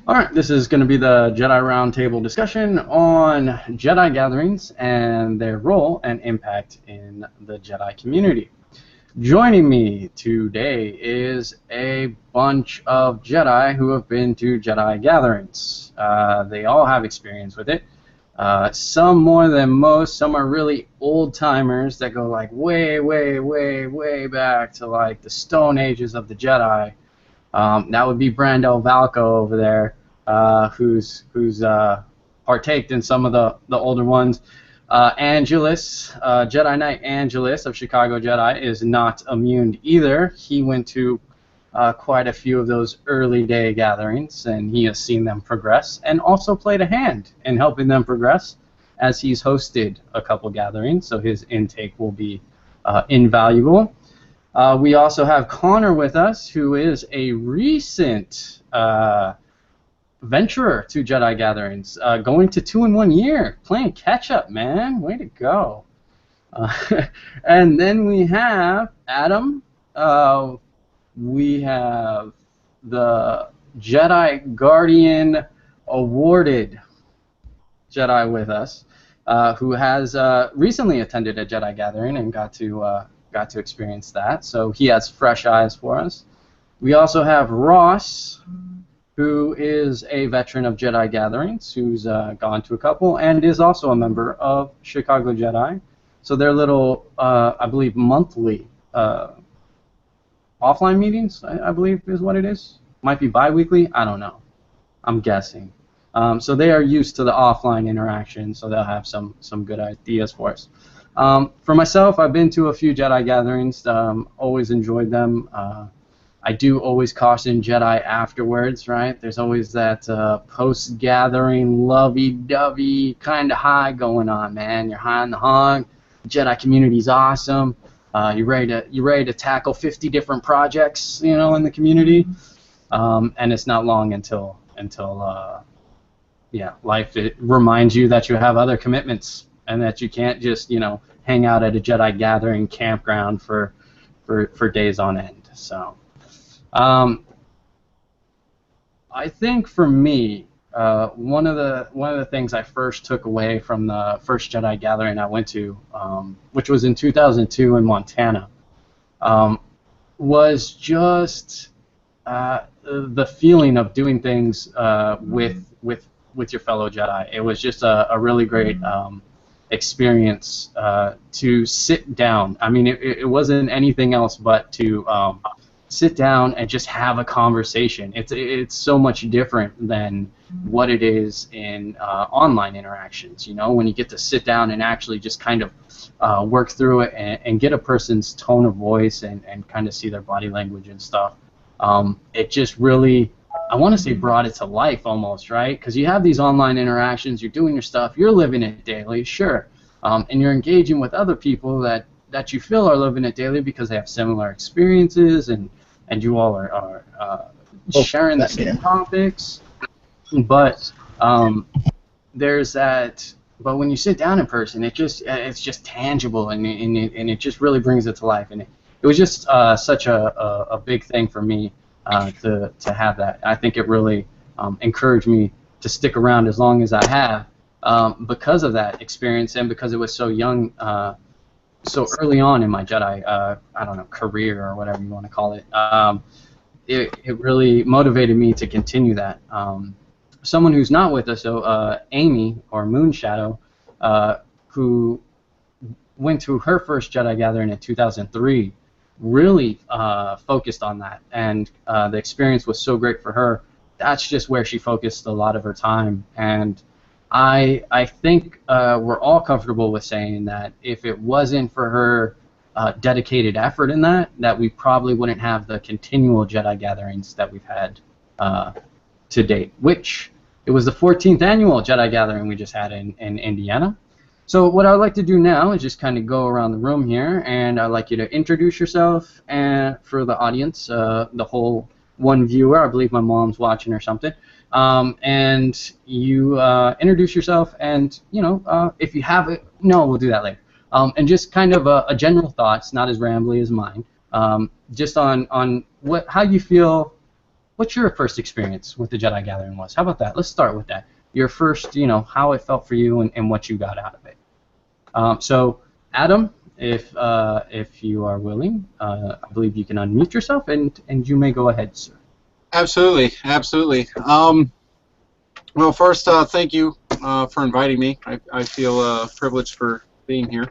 Alright, this is going to be the Jedi Roundtable discussion on Jedi Gatherings and their role and impact in the Jedi community. Joining me today is a bunch of Jedi who have been to Jedi Gatherings. They all have experience with it. Some more than most. Some are really old-timers that go like way back to like the Stone Ages of the Jedi. That would be Brando Valco over there, who's partaked in some of the older ones. Angelus, Jedi Knight Angelus of Chicago Jedi, is not immune either. He went to quite a few of those early day gatherings, and he has seen them progress, and also played a hand in helping them progress, as he's hosted a couple gatherings, so his intake will be invaluable. We also have Connor with us, who is a recent venturer to Jedi Gatherings, going to 2 in 1 year, playing catch-up, man. Way to go. And then we have Adam. We have the Jedi Guardian awarded Jedi with us, who has recently attended a Jedi Gathering and got to experience that, so he has fresh eyes for us. We also have Ross, who is a veteran of Jedi Gatherings, who's gone to a couple, and is also a member of Chicago Jedi. So their little, I believe, monthly offline meetings, I believe is what it is. Might be bi-weekly, I don't know. I'm guessing. So they are used to the offline interaction, so they'll have some good ideas for us. For myself, I've been to a few Jedi Gatherings, always enjoyed them. I do always caution Jedi afterwards, right? There's always that post-gathering, lovey-dovey kind of high going on, man. You're high on the hog. Jedi community's awesome. You're ready to tackle 50 different projects, you know, in the community. And it's not long until life it reminds you that you have other commitments and that you can't just, you know, hang out at a Jedi Gathering campground for days on end. So. I think for me, one of the things I first took away from the first Jedi Gathering I went to, which was in 2002 in Montana, was just the feeling of doing things with your fellow Jedi. It was just a really great experience to sit down. I mean, it wasn't anything else but to sit down and just have a conversation. It's so much different than what it is in online interactions. You know, when you get to sit down and actually just kind of work through it and get a person's tone of voice and kind of see their body language and stuff. It just really, I want to say, brought it to life almost, right? Because you have these online interactions, you're doing your stuff, you're living it daily, sure, and you're engaging with other people that you feel are living it daily because they have similar experiences and you all are sharing the same topics. But there's that. But when you sit down in person, it's just tangible and it just really brings it to life. And it was just such a big thing for me to have that. I think it really encouraged me to stick around as long as I have because of that experience and because it was so young. So early on in my Jedi, I don't know, career or whatever you want to call it, it really motivated me to continue that. Someone who's not with us, so Amy, or Moonshadow, who went to her first Jedi Gathering in 2003, really focused on that, and the experience was so great for her. That's just where she focused a lot of her time, and I think we're all comfortable with saying that if it wasn't for her dedicated effort in that we probably wouldn't have the continual Jedi Gatherings that we've had to date, which it was the 14th annual Jedi Gathering we just had in Indiana. So what I'd like to do now is just kind of go around the room here, and I'd like you to introduce yourself and for the audience, the whole one viewer. I believe my mom's watching or something. And you introduce yourself, and you know, if you have it, no, we'll do that later. And just kind of a general thoughts, not as rambly as mine, just on how you feel what your first experience with the Jedi Gathering was. How about that? Let's start with that. Your first, how it felt for you and what you got out of it. So, Adam, if you are willing, I believe you can unmute yourself, and you may go ahead, sir. Absolutely, absolutely. Well, first, thank you for inviting me. I feel privileged for being here.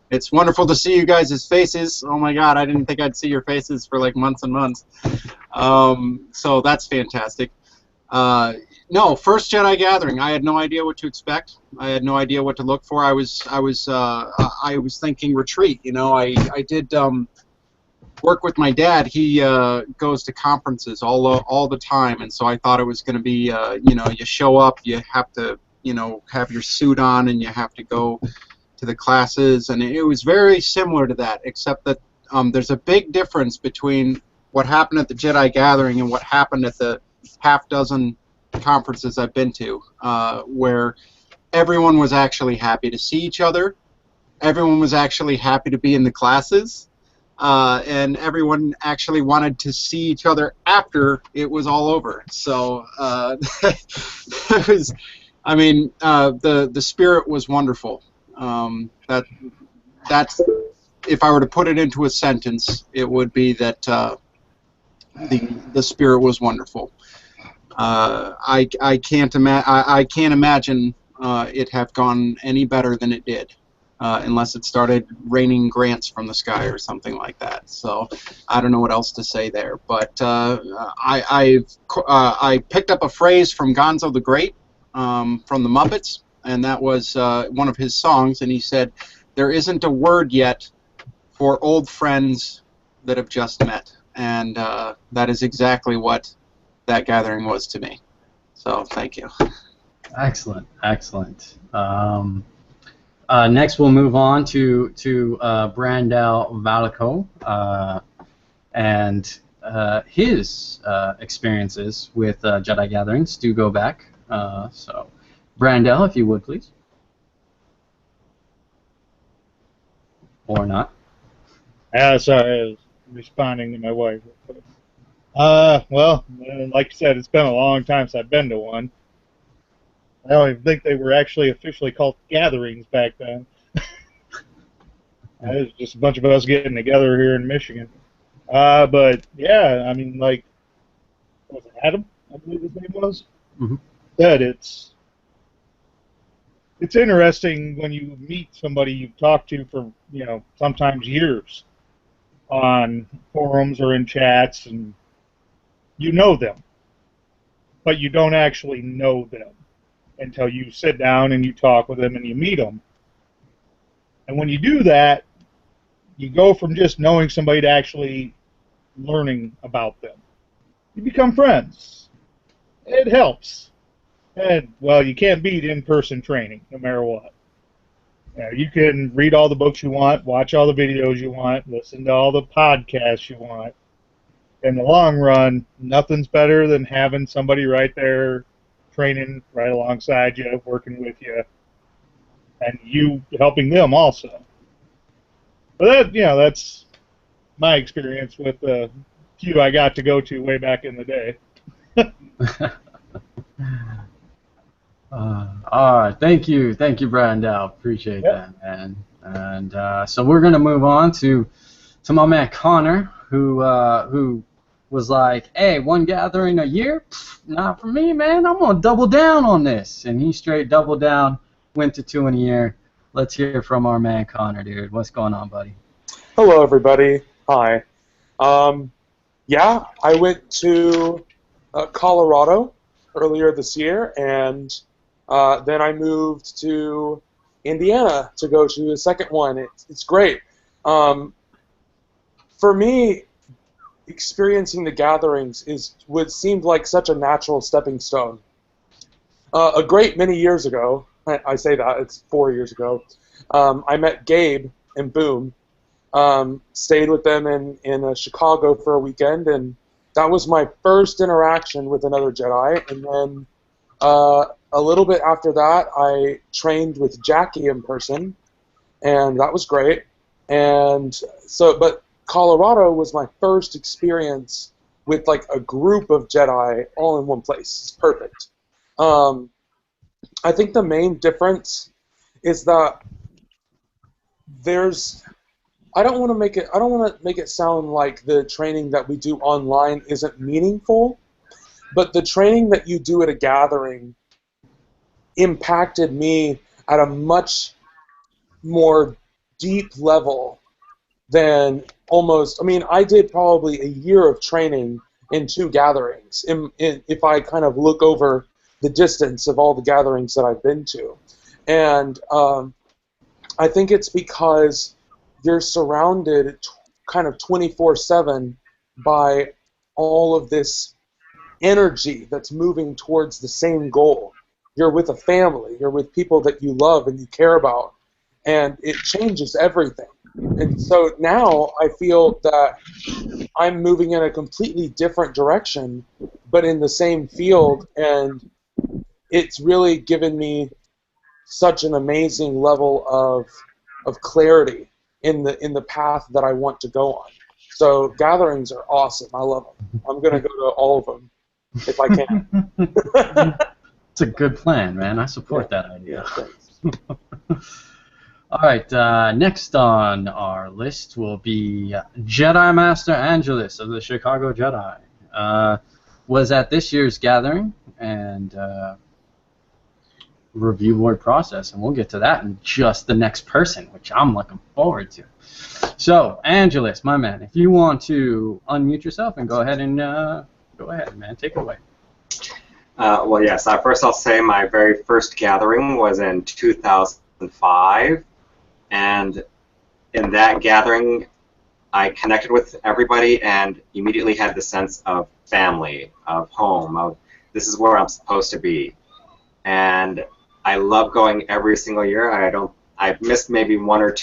It's wonderful to see you guys' faces. Oh my God, I didn't think I'd see your faces for like months and months. So that's fantastic. No, first Jedi Gathering. I had no idea what to expect. I had no idea what to look for. I was thinking retreat. I did work with my dad. He goes to conferences all the time, and so I thought it was going to be, you show up, you have to, have your suit on, and you have to go to the classes, and it was very similar to that, except that there's a big difference between what happened at the Jedi Gathering and what happened at the half-dozen conferences I've been to, where everyone was actually happy to see each other, everyone was actually happy to be in the classes, and everyone actually wanted to see each other after it was all over. So it was, I mean, the spirit was wonderful. That's, if I were to put it into a sentence, it would be that the spirit was wonderful. I can't imagine it have gone any better than it did, unless it started raining grants from the sky or something like that. So I don't know what else to say there. But I picked up a phrase from Gonzo the Great, from the Muppets, and that was one of his songs, and he said, "There isn't a word yet for old friends that have just met," and that is exactly what that gathering was to me. So thank you. Excellent, excellent. Next, we'll move on to Brandel Valico and his experiences with Jedi Gatherings do go back. So, Brandel, if you would, please. Or not. Sorry, I was responding to my wife. Well, like you said, it's been a long time since I've been to one. I don't even think they were actually officially called gatherings back then. It was just a bunch of us getting together here in Michigan. But yeah, I mean, like, was it Adam? I believe his name was. Mm-hmm. Said it's interesting when you meet somebody you've talked to for sometimes years on forums or in chats, and you know them, but you don't actually know them until you sit down and you talk with them and you meet them. And when you do that, you go from just knowing somebody to actually learning about them. You become friends. It helps. And, well, you can't beat in-person training, no matter what. You can read all the books you want, watch all the videos you want, listen to all the podcasts you want. In the long run, nothing's better than having somebody right there training right alongside you, working with you, and you helping them also. But that's my experience with the few I got to go to way back in the day. All right, thank you, Brandel. Appreciate that, man. And so we're gonna move on to my man Connor, who was like, "Hey, one gathering a year? Pfft, not for me, man. I'm gonna double down on this," and he straight doubled down, went to 2 in a year. Let's hear from our man Connor, dude. What's going on, buddy? Hello, everybody. Hi. Yeah, I went to Colorado earlier this year, and then I moved to Indiana to go to a second one. It's great. For me, experiencing the gatherings is what seemed like such a natural stepping stone. A great many years ago, I say that, it's 4 years ago, I met Gabe and Boom, stayed with them in Chicago for a weekend, and that was my first interaction with another Jedi. And then a little bit after that, I trained with Jackie in person, and that was great. And so, but Colorado was my first experience with like a group of Jedi all in one place. It's perfect. I think the main difference is that there's. I don't want to make it sound like the training that we do online isn't meaningful, but the training that you do at a gathering impacted me at a much more deep level than almost. I mean, I did probably a year of training in 2 gatherings. If I kind of look over the distance of all the gatherings that I've been to, and I think it's because you're surrounded kind of 24/7 by all of this energy that's moving towards the same goal. You're with a family. You're with people that you love and you care about, and it changes everything. And so now I feel that I'm moving in a completely different direction, but in the same field, and it's really given me such an amazing level of clarity in the path that I want to go on. So gatherings are awesome. I love them. I'm going to go to all of them if I can. It's a good plan, man. I support that idea. Yeah, All right, next on our list will be Jedi Master Angelus of the Chicago Jedi. Was at this year's gathering and review board process, and we'll get to that in just the next person, which I'm looking forward to. So, Angelus, my man, if you want to unmute yourself and go ahead, man, take it away. Well, yes. First, I'll say my very first gathering was in 2005, and in that gathering, I connected with everybody and immediately had the sense of family, of home, of this is where I'm supposed to be. And I love going every single year. I've missed maybe 1 or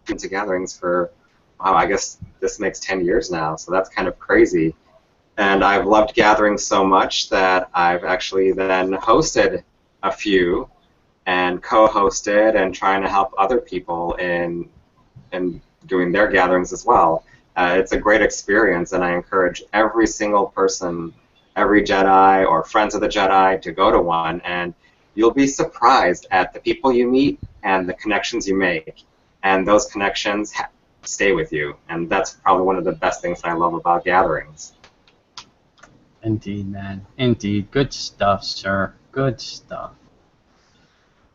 2 gatherings for, wow, I guess this makes 10 years now, so that's kind of crazy. And I've loved gatherings so much that I've actually then hosted a few and co-hosted and trying to help other people in doing their gatherings as well. It's a great experience, and I encourage every single person, every Jedi or friends of the Jedi to go to one, and you'll be surprised at the people you meet and the connections you make. And those connections stay with you, and that's probably one of the best things I love about gatherings. Indeed, man. Indeed. Good stuff, sir. Good stuff.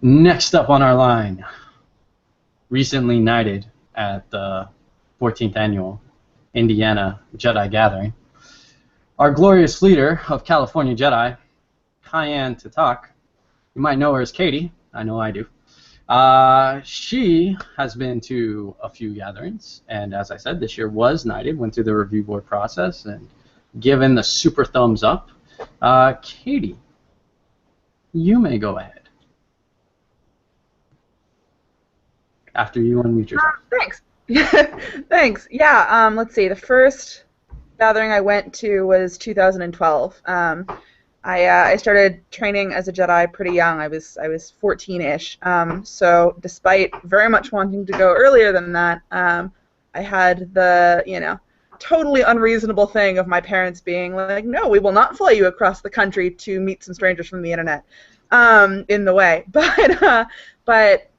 Next up on our line, recently knighted at the 14th Annual Indiana Jedi Gathering, our glorious leader of California Jedi, Cayenne Tatak. You might know her as Katie. I know I do. She has been to a few gatherings, and as I said, this year was knighted, went through the review board process, and given the super thumbs up. Katie, you may go ahead. After you unmute yourself. Thanks. Thanks. Yeah, let's see. The first gathering I went to was 2012. I started training as a Jedi pretty young. I was 14-ish. So despite very much wanting to go earlier than that, I had the, totally unreasonable thing of my parents being like, no, we will not fly you across the country to meet some strangers from the internet in the way. But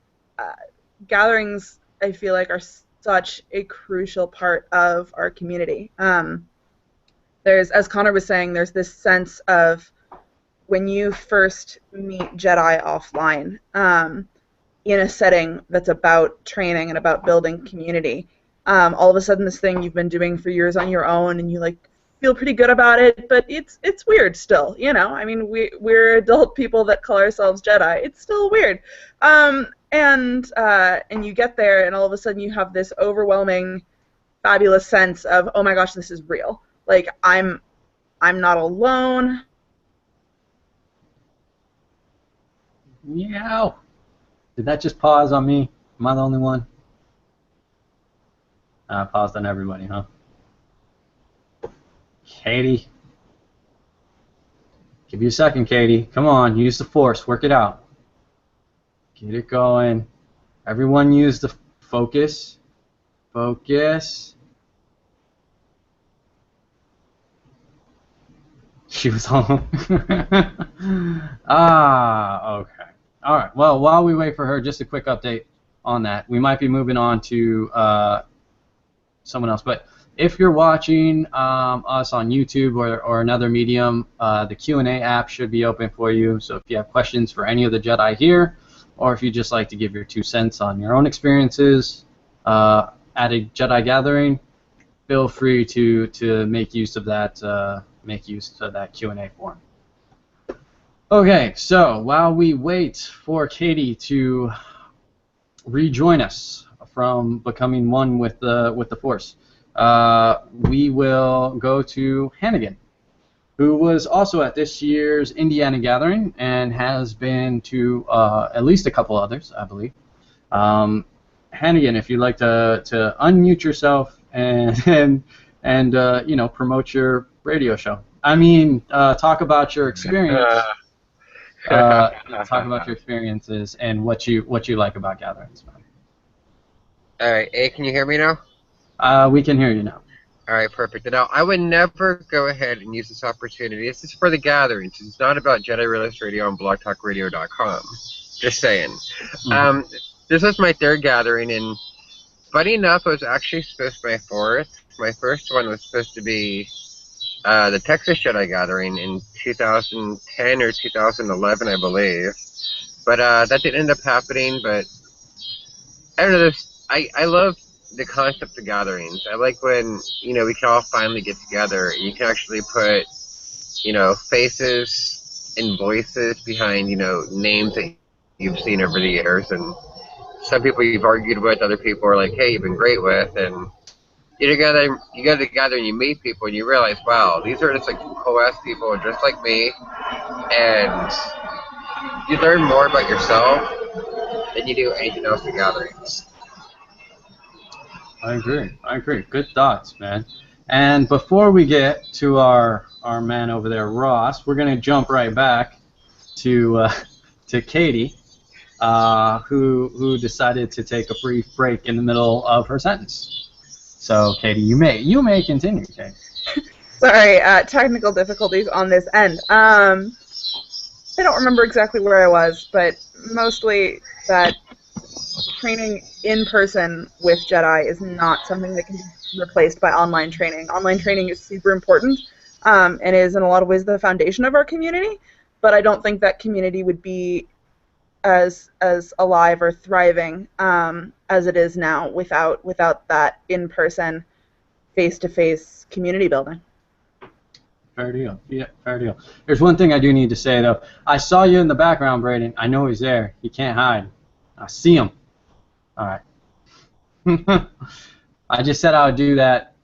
gatherings, I feel like, are such a crucial part of our community. There's, as Connor was saying, there's this sense of when you first meet Jedi offline in a setting that's about training and about building community, all of a sudden this thing you've been doing for years on your own and you feel pretty good about it, but it's weird still, I mean, we're adult people that call ourselves Jedi. It's still weird. And you get there and all of a sudden you have this overwhelming, fabulous sense of, oh my gosh, this is real. Like, I'm not alone. Meow. Did that just pause on me? Am I the only one? Paused on everybody, huh? Katie. Give you a second, Katie. Come on, use the force. Work it out. Get it going. Everyone use the focus. Focus. She was home. Okay. All right. Well, while we wait for her, just a quick update on that. We might be moving on to someone else, but if you're watching us on YouTube or another medium, the Q&A app should be open for you. So if you have questions for any of the Jedi here, or if you just like to give your 2 cents on your own experiences at a Jedi gathering, feel free to make use of that Q&A form. Okay, so while we wait for Katie to rejoin us from becoming one with the Force, we will go to Hannigan, who was also at this year's Indiana Gathering and has been to at least a couple others, I believe. Hannigan, if you'd like to unmute yourself and you know, promote your radio show. I mean, talk about your experience. Talk about your experiences and what you like about gatherings. All right, hey, can you hear me now? We can hear you now. All right, perfect. Now, I would never go ahead and use this opportunity. This is for the gatherings. It's not about Jedi Realist Radio on blogtalkradio.com. Just saying. This was my 3rd gathering, and funny enough, it was actually supposed to be my 4th. My first one was supposed to be the Texas Jedi Gathering in 2010 or 2011, I believe. But that didn't end up happening, but I don't know. I love the concept of gatherings. I like when, you know, we can all finally get together and you can actually put, you know, faces and voices behind, you know, names that you've seen over the years. And some people you've argued with, other people are like, hey, you've been great with. And you go together and you meet people and you realize, wow, these are just like cool-ass people just like me. And you learn more about yourself than you do anything else at gatherings. I agree. Good thoughts, man. And before we get to our man over there, Ross, we're gonna jump right back to Katie, who decided to take a brief break in the middle of her sentence. So, Katie, you may continue, Katie. Sorry, technical difficulties on this end. I don't remember exactly where I was, but mostly that training in person with Jedi is not something that can be replaced by online training. Online training is super important and is in a lot of ways the foundation of our community, but I don't think that community would be as alive or thriving as it is now without that in-person, face-to-face community building. Fair deal. Yeah, fair deal. There's one thing I do need to say, though. I saw you in the background, Braden. I know he's there. He can't hide. I see him. All right. I just said I would do that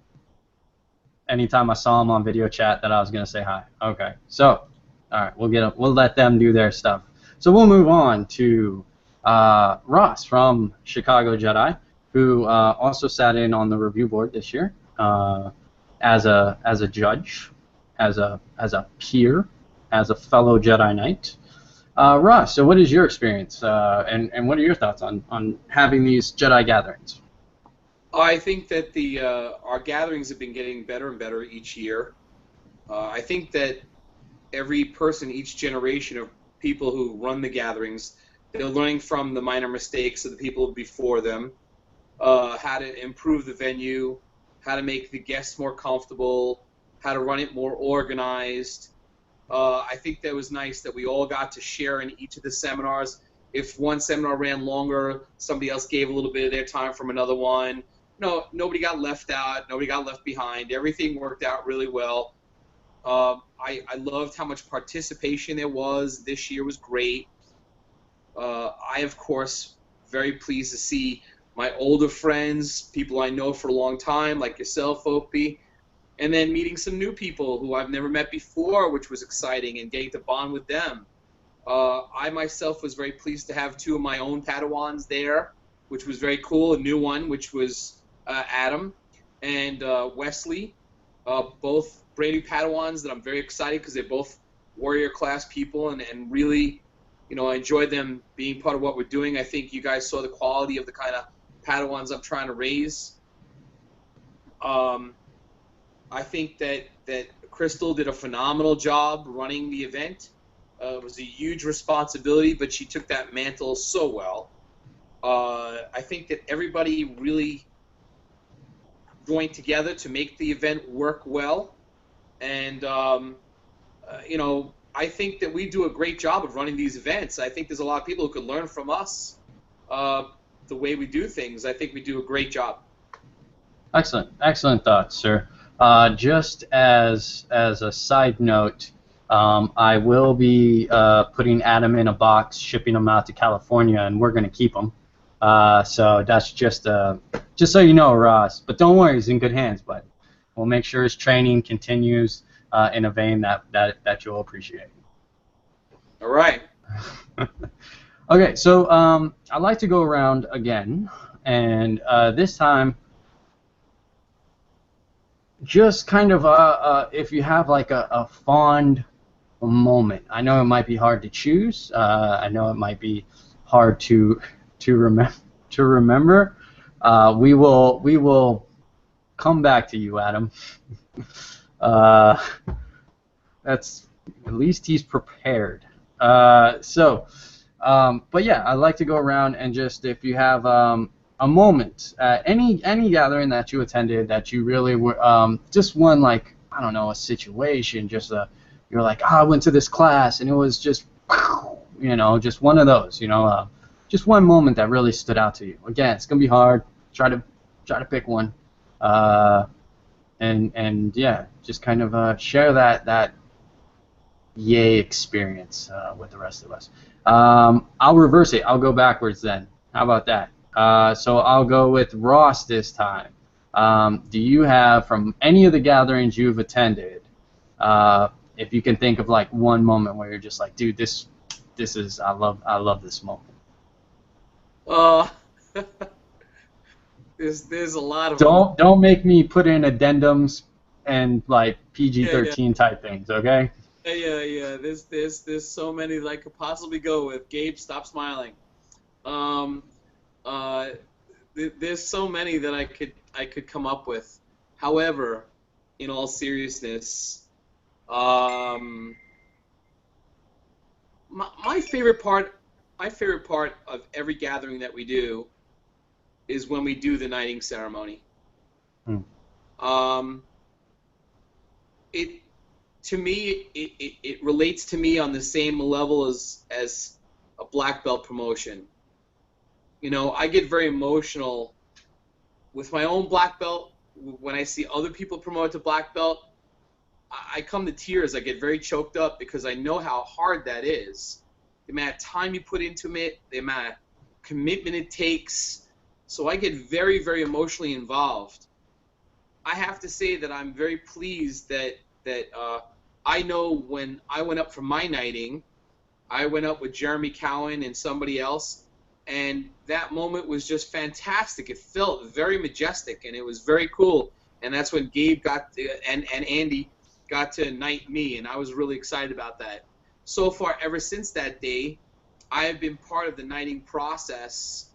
anytime I saw him on video chat that I was going to say hi. Okay. So, all right, we'll let them do their stuff. So we'll move on to Ross from Chicago Jedi, who also sat in on the review board this year as a judge, as a peer, as a fellow Jedi Knight. Ross, so what is your experience, and what are your thoughts on having these Jedi gatherings? I think that our gatherings have been getting better and better each year. I think that every person, each generation of people who run the gatherings, they're learning from the minor mistakes of the people before them, how to improve the venue, how to make the guests more comfortable, how to run it more organized. I think that was nice that we all got to share in each of the seminars. If one seminar ran longer, somebody else gave a little bit of their time from another one. No, nobody got left out. Nobody got left behind. Everything worked out really well. I loved how much participation there was. This year was great. I, of course, very pleased to see my older friends, people I know for a long time, like yourself, Opie, and then meeting some new people who I've never met before, which was exciting, and getting to bond with them. I myself was very pleased to have two of my own Padawans there, which was very cool. A new one, which was Adam and Wesley, both brand new Padawans that I'm very excited because they're both warrior class people, and really, you know, I enjoyed them being part of what we're doing. I think you guys saw the quality of the kind of Padawans I'm trying to raise. I think that Crystal did a phenomenal job running the event. It was a huge responsibility, but she took that mantle so well. I think that everybody really joined together to make the event work well. And, you know, I think that we do a great job of running these events. I think there's a lot of people who could learn from us the way we do things. I think we do a great job. Excellent, excellent thoughts, sir. Just as a side note, I will be putting Adam in a box, shipping him out to California, and we're going to keep him. So that's just so you know, Ross. But don't worry, he's in good hands. But we'll make sure his training continues in a vein that you'll appreciate. All right. Okay, so I'd like to go around again, and this time, just kind of if you have like a fond moment. I know it might be hard to choose. I know it might be hard to remember. We will come back to you, Adam. That's at least he's prepared. But yeah, I'd like to go around and just if you have a moment at any gathering that you attended that you really were just one, like, I don't know, a situation, just you're like, I went to this class and it was just, you know, just one of those, you know, just one moment that really stood out to you. Again, it's gonna be hard. Try to pick one, and yeah, just kind of share that yay experience with the rest of us. I'll reverse it. I'll go backwards then. How about that? So I'll go with Ross this time. Do you have, from any of the gatherings you've attended, if you can think of like one moment where you're just like, dude, this is I love this moment. There's a lot of Don't make me put in addendums and like PG-13 type things, okay? Yeah. There's so many that I could possibly go with. Gabe, stop smiling. There's so many that I could come up with. However, in all seriousness, my favorite part of every gathering that we do is when we do the knighting ceremony. It relates to me on the same level as a black belt promotion. You know, I get very emotional with my own black belt. When I see other people promote to black belt, I come to tears. I get very choked up because I know how hard that is. The amount of time you put into it, the amount of commitment it takes. So I get very, very emotionally involved. I have to say that I'm very pleased that I know when I went up for my knighting, I went up with Jeremy Cowan and somebody else, and that moment was just fantastic. It felt very majestic, and it was very cool. And that's when Gabe and Andy got to knight me, and I was really excited about that. So far, ever since that day, I have been part of the knighting process,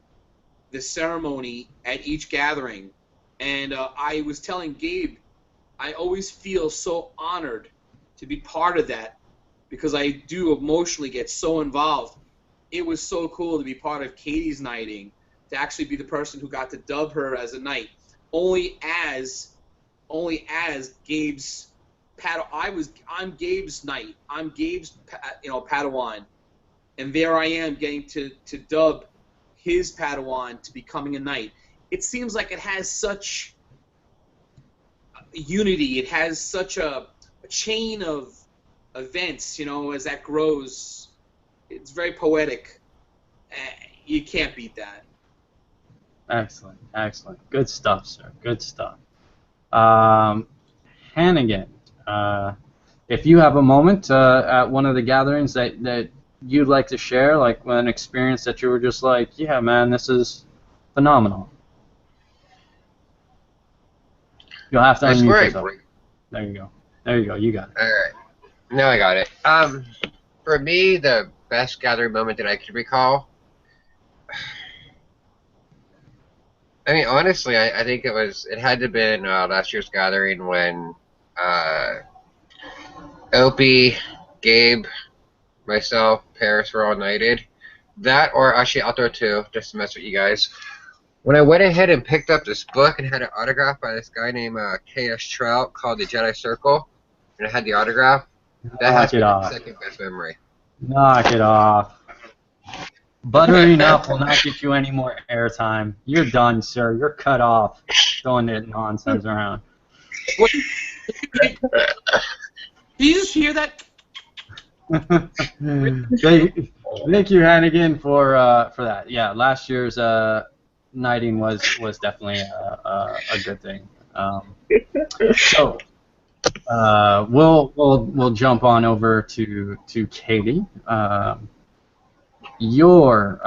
the ceremony at each gathering. And I was telling Gabe, I always feel so honored to be part of that because I do emotionally get so involved. It was so cool to be part of Katie's knighting, to actually be the person who got to dub her as a knight, only as Gabe's I'm Gabe's knight. I'm Gabe's Padawan, and there I am getting to dub his Padawan to becoming a knight. It seems like it has such unity. It has such a chain of events, you know, as that grows. It's very poetic. You can't beat that. Excellent, excellent. Good stuff, sir. Good stuff. Hannigan, if you have a moment at one of the gatherings that you'd like to share, like an experience that you were just like, yeah, man, this is phenomenal. You'll have to unmute yourself. There you go. There you go. You got it. All right. Now I got it. For me, the best gathering moment that I could recall, I mean, honestly, I think it had to have been last year's gathering when Opie, Gabe, myself, Paris were all knighted. That, or actually I'll throw two, just to mess with you guys. When I went ahead and picked up this book and had it autographed by this guy named K.S. Trout called the Jedi Circle, and it had the autograph, that has been the second best memory. Knock it off. Buttering up will not get you any more airtime. You're done, sir. You're cut off. Throwing that nonsense around. Did you just hear that? Thank you, Hannigan, for that. Yeah, last year's knighting was definitely a good thing. So we'll jump on over to Katie. Your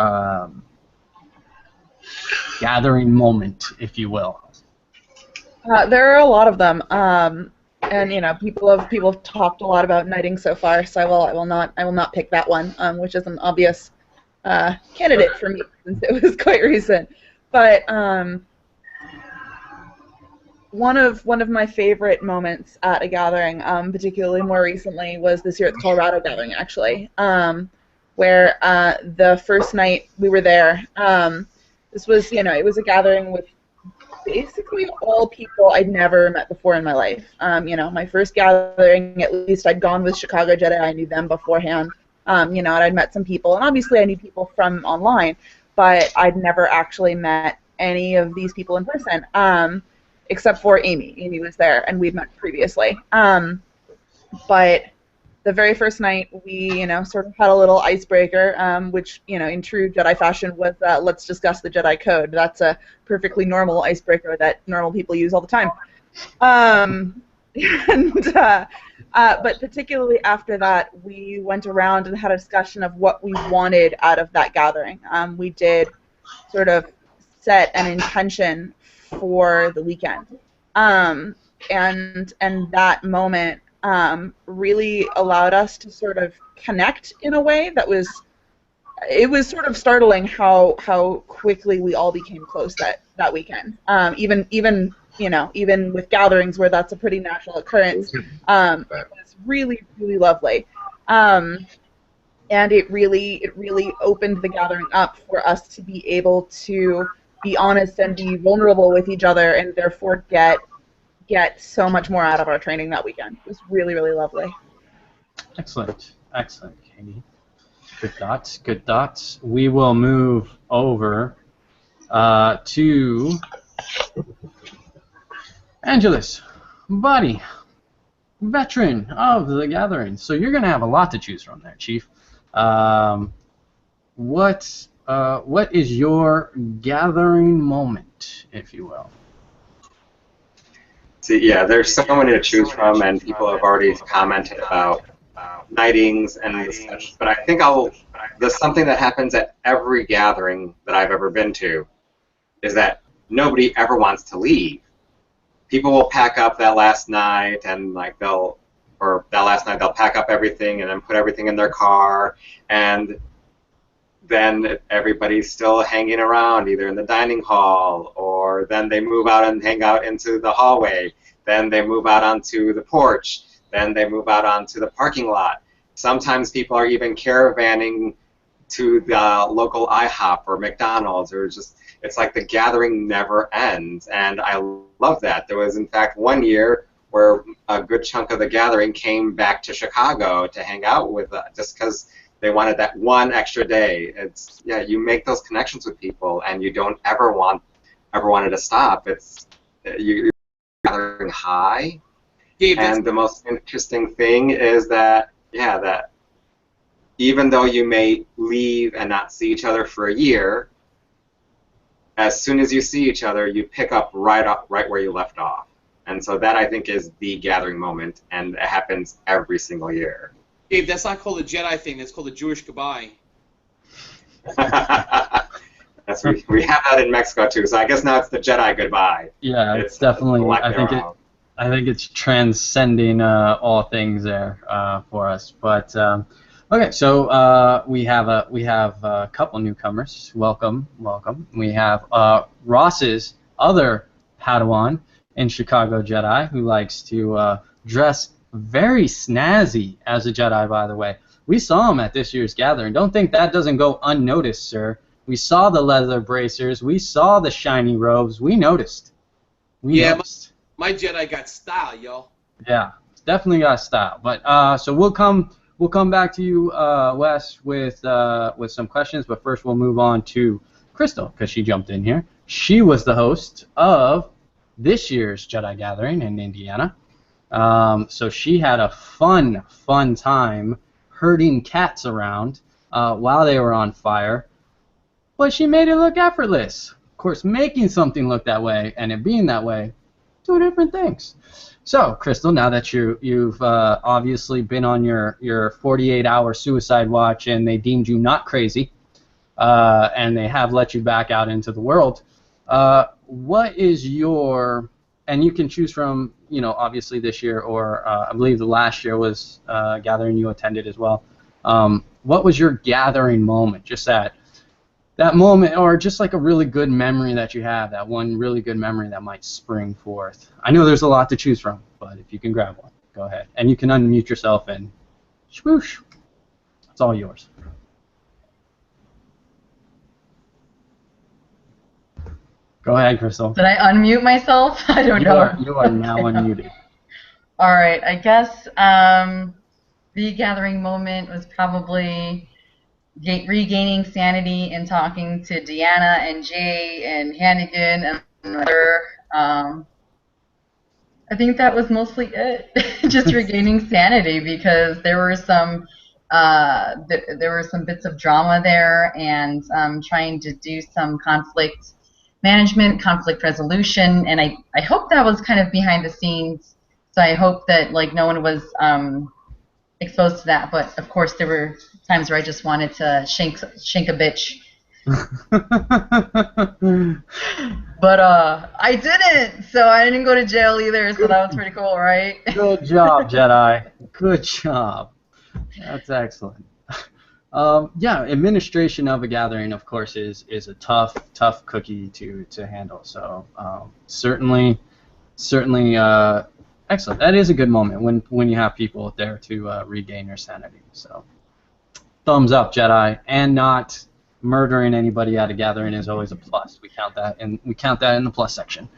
gathering moment, if you will. There are a lot of them, and you know, people have talked a lot about knighting so far. So I will not pick that one, which is an obvious candidate for me since it was quite recent. But one of my favorite moments at a gathering, particularly more recently, was this year at the Colorado gathering, actually, where the first night we were there. This was, you know, it was a gathering with basically all people I'd never met before in my life. You know, my first gathering, at least I'd gone with Chicago Jedi. I knew them beforehand. You know, and I'd met some people, and obviously I knew people from online, but I'd never actually met any of these people in person, except for Amy. Amy was there, and we'd met previously. But the very first night, we, you know, sort of had a little icebreaker, which, you know, in true Jedi fashion was, let's discuss the Jedi Code. That's a perfectly normal icebreaker that normal people use all the time. But particularly after that, we went around and had a discussion of what we wanted out of that gathering. We did sort of set an intention for the weekend, and that moment really allowed us to sort of connect in a way that was sort of startling how quickly we all became close that weekend. Even you know, even with gatherings where that's a pretty natural occurrence, it was really, really lovely. And it really opened the gathering up for us to be able to be honest and be vulnerable with each other, and therefore get so much more out of our training that weekend. It was really, really lovely. Excellent, Katie. Good thoughts. We will move over to Angelus, buddy, veteran of the gathering. So you're going to have a lot to choose from there, Chief. What is your gathering moment, if you will? See, yeah, there's so many to choose from, and people have already commented about knightings and such. But I think there's something that happens at every gathering that I've ever been to, is that nobody ever wants to leave. People will pack up that last night, and they'll pack up everything and then put everything in their car, and then everybody's still hanging around either in the dining hall, or then they move out and hang out into the hallway, then they move out onto the porch, then they move out onto the parking lot. Sometimes people are even caravanning to the local IHOP or McDonald's, or just, it's like the gathering never ends, and I love that. There was, in fact, one year where a good chunk of the gathering came back to Chicago to hang out with us, just because they wanted that one extra day. It's, yeah, you make those connections with people, and you don't ever want it to stop. It's you're gathering high, and the most interesting thing is that, yeah, that even though you may leave and not see each other for a year, as soon as you see each other, you pick up right where you left off. And so that, I think, is the gathering moment, and it happens every single year. Gabe, that's not called a Jedi thing. That's called a Jewish goodbye. We have that in Mexico too. So I guess now it's the Jedi goodbye. Yeah, it's definitely. I think it's transcending all things there for us. But okay, so we have a couple newcomers. Welcome. We have Ross's other Padawan in Chicago Jedi, who likes to dress very snazzy as a Jedi, by the way. We saw him at this year's gathering. Don't think that doesn't go unnoticed, sir. We saw the leather bracers. We saw the shiny robes. We noticed. We noticed. My Jedi got style, y'all. Yeah, definitely got style. But so we'll come back to you, Wes, with some questions. But first, we'll move on to Crystal because she jumped in here. She was the host of this year's Jedi Gathering in Indiana. So she had a fun time herding cats around while they were on fire. But she made it look effortless. Of course, making something look that way and it being that way, two different things. So, Crystal, now that you've obviously been on your 48-hour suicide watch and they deemed you not crazy, and they have let you back out into the world, what is your, and you can choose from, obviously this year or I believe the last year was gathering you attended as well. What was your gathering moment? Just that moment, or just like a really good memory that you have, that one really good memory that might spring forth. I know there's a lot to choose from, but if you can grab one, go ahead. And you can unmute yourself and swoosh. It's all yours. Go ahead, Crystal. Did I unmute myself? I don't know. You are now unmuted. All right. I guess the gathering moment was probably regaining sanity and talking to Deanna and Jay and Hannigan and other. I think that was mostly it. Just regaining sanity because there were some bits of drama there and trying to do some conflict management, conflict resolution, and I hope that was kind of behind the scenes. So I hope that no one was exposed to that. But of course, there were times where I just wanted to shank a bitch. But I didn't, so I didn't go to jail either. So that was pretty cool, right? Good job, Jedi. Good job. That's excellent. Yeah, administration of a gathering, of course, is a tough cookie to handle. So certainly, excellent. That is a good moment when you have people there to regain your sanity. So thumbs up, Jedi, and not murdering anybody at a gathering is always a plus. We count that in the plus section.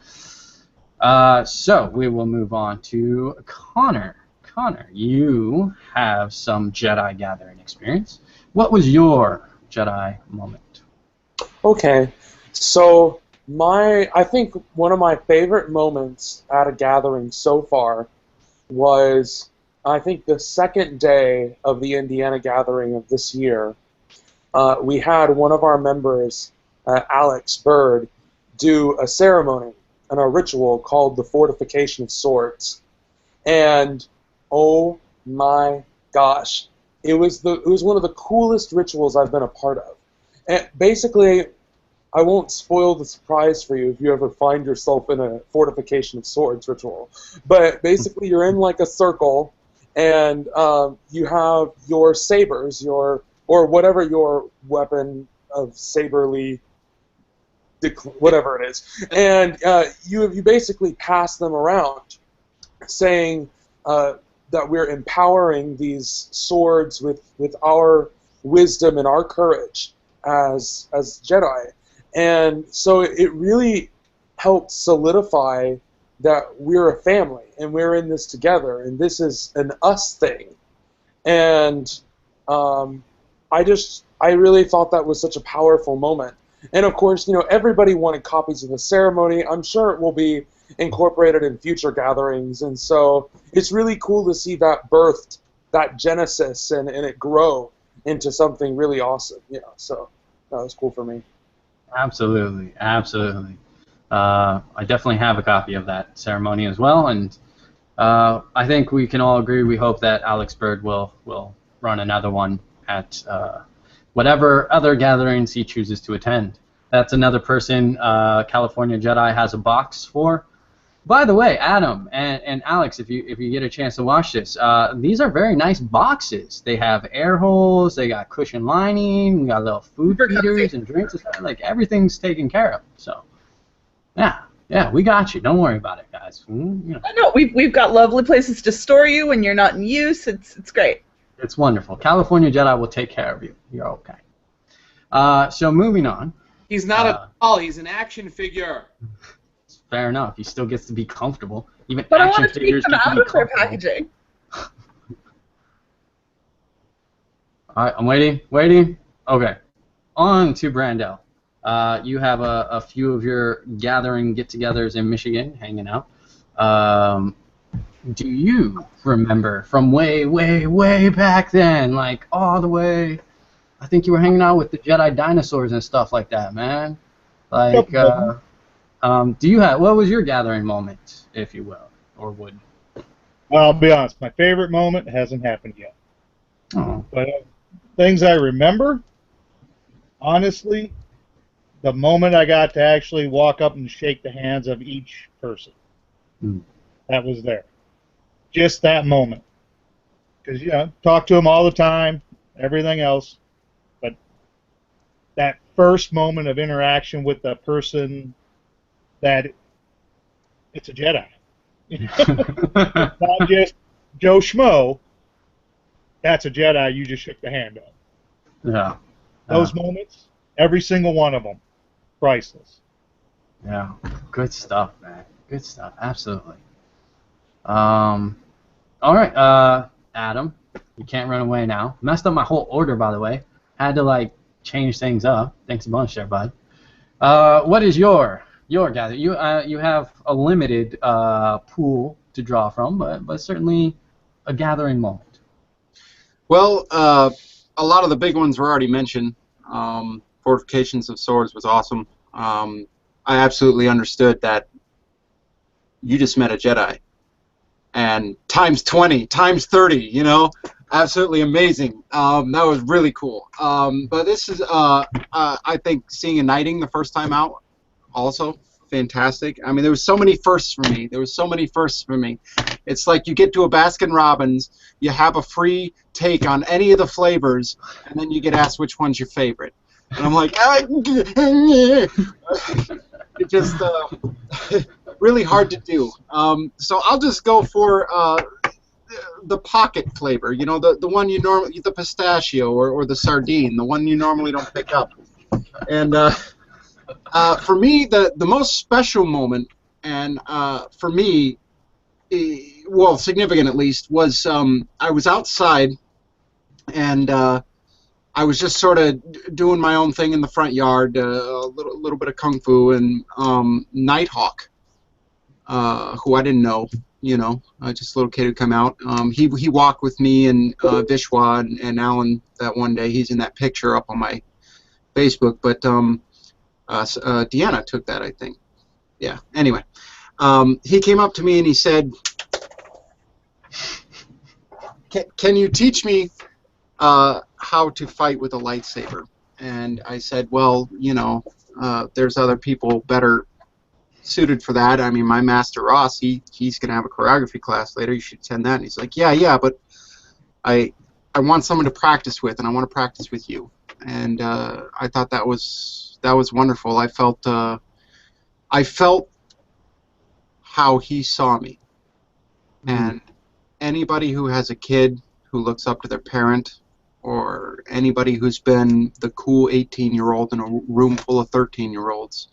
So we will move on to Connor. Connor, you have some Jedi Gathering experience. What was your Jedi moment? Okay, so I think one of my favorite moments at a gathering so far was, I think, the second day of the Indiana gathering of this year. We had one of our members, Alex Bird, do a ceremony and a ritual called the Fortification of Swords, and oh my gosh, it was one of the coolest rituals I've been a part of. And basically, I won't spoil the surprise for you if you ever find yourself in a Fortification of Swords ritual. But basically, you're in like a circle, and you have your sabers, or whatever your weapon of saberly, whatever it is, and you basically pass them around, saying that we're empowering these swords with our wisdom and our courage as Jedi. And so it really helped solidify that we're a family and we're in this together and this is an us thing. And I really thought that was such a powerful moment. And of course, everybody wanted copies of the ceremony. I'm sure it will be incorporated in future gatherings, and so it's really cool to see that birthed, that genesis, and it grow into something really awesome. So that was cool for me. Absolutely. I definitely have a copy of that ceremony as well, and I think we can all agree. We hope that Alex Bird will run another one at whatever other gatherings he chooses to attend. That's another person California Jedi has a box for. By the way, Adam and Alex, if you get a chance to watch this, these are very nice boxes. They have air holes, they got cushion lining, we got little food feeders and drinks. Like everything's taken care of. So, yeah, Yeah, we got you. Don't worry about it, guys. No, we've got lovely places to store you when you're not in use. It's great. It's wonderful. California Jedi will take care of you. You're okay. So moving on. He's not a doll. He's an action figure. Fair enough. He still gets to be comfortable. Even But I action want to take figures them get to out be of their comfortable. packaging. All right, I'm waiting. Okay, on to Brandel. You have a few of your gathering get-togethers in Michigan, hanging out. Do you remember from way back then, like all the way? I think you were hanging out with the Jedi dinosaurs and stuff like that, man. Like, do you have? What was your gathering moment, if you will, or would? Well, I'll be honest. My favorite moment hasn't happened yet. Oh. But things I remember, honestly, the moment I got to actually walk up and shake the hands of each person. That was there. Just that moment. Because, talk to them all the time, everything else. But that first moment of interaction with the person that it's a Jedi. Not just Joe Schmo. That's a Jedi you just shook the hand of. Yeah. Those moments, every single one of them, priceless. Yeah. Good stuff, man. Good stuff. Absolutely. All right, Adam, you can't run away now. Messed up my whole order, by the way. Had to change things up. Thanks a bunch there, bud. What is your gather? You have a limited pool to draw from, but certainly a gathering moment. Well, a lot of the big ones were already mentioned. Fortifications of Swords was awesome. I absolutely understood that you just met a Jedi. And times 20, times 30, absolutely amazing. That was really cool. But this is, I think, seeing a knighting the first time out, also fantastic. I mean, there was so many firsts for me. It's like you get to a Baskin-Robbins, you have a free take on any of the flavors, and then you get asked which one's your favorite. And I'm like, it just really hard to do. So I'll just go for the pocket flavor. The one you normally, the pistachio or the sardine, the one you normally don't pick up. And for me, the most special moment, and for me, well, significant at least, was I was outside, and I was just sort of doing my own thing in the front yard, a little bit of kung fu, and Nighthawk, who I didn't know, just a little kid who come out. He walked with me and Vishwa and Alan that one day. He's in that picture up on my Facebook, but Deanna took that, I think. Yeah. Anyway, he came up to me and he said, "Can you teach me how to fight with a lightsaber?" And I said, "Well, there's other people better suited for that. I mean, my master Ross, he's going to have a choreography class later. You should attend that." And he's like, yeah, but I want someone to practice with, and I want to practice with you. And I thought that was wonderful. I felt how he saw me. And anybody who has a kid who looks up to their parent, or anybody who's been the cool 18-year-old in a room full of 13-year-olds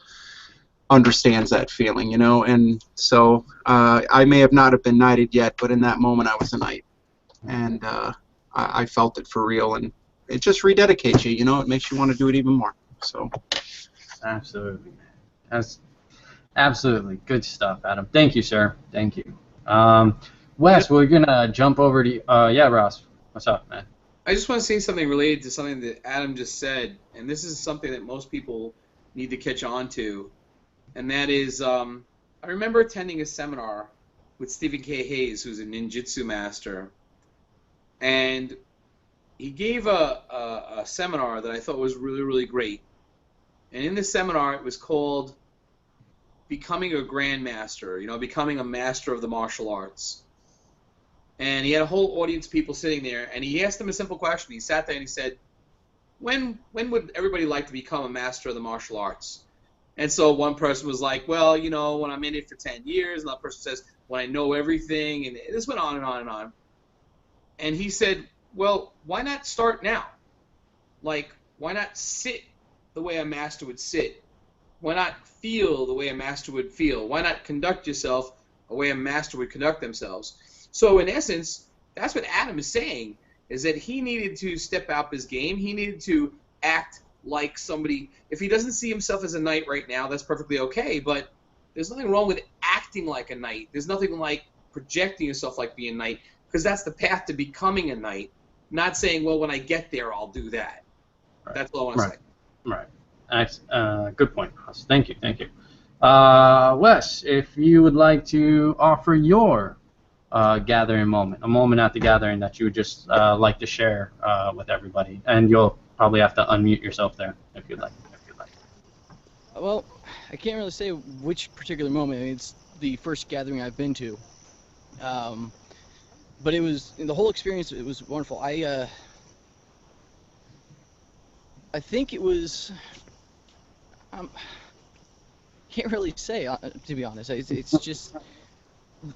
understands that feeling, and so I may have not have been knighted yet, but in that moment I was a knight, and I felt it for real, and it just rededicates you, it makes you want to do it even more. So Absolutely, man. That's absolutely good stuff, Adam. Thank you, sir. Thank you. Wes, we're gonna jump over to yeah, Ross. What's up, man? I just want to say something related to something that Adam just said, and this is something that most people need to catch on to, and that is, I remember attending a seminar with Stephen K. Hayes, who's a ninjutsu master, and he gave a seminar that I thought was really, really great. And in this seminar, it was called Becoming a Grandmaster, becoming a master of the martial arts. And he had a whole audience of people sitting there, and he asked them a simple question. He sat there and he said, when would everybody like to become a master of the martial arts? And so one person was like, well, you know, when I'm in it for 10 years, another person says, when I know everything, and this went on and on and on. And he said, well, why not start now? Like, why not sit the way a master would sit? Why not feel the way a master would feel? Why not conduct yourself the way a master would conduct themselves? So in essence, that's what Adam is saying, is that he needed to step up his game. He needed to act like somebody. If he doesn't see himself as a knight right now, that's perfectly okay, but there's nothing wrong with acting like a knight. There's nothing like projecting yourself like being a knight, because that's the path to becoming a knight, not saying, well, when I get there, I'll do that. Right. That's all I want to say. Right. Good point, Ross. Thank you. Wes, if you would like to offer your gathering moment, a moment at the gathering that you would just like to share with everybody, and you'll probably have to unmute yourself there if you'd like. Well, I can't really say which particular moment. I mean, it's the first gathering I've been to, but it was the whole experience. It was wonderful. I think it was. Can't really say, to be honest. It's just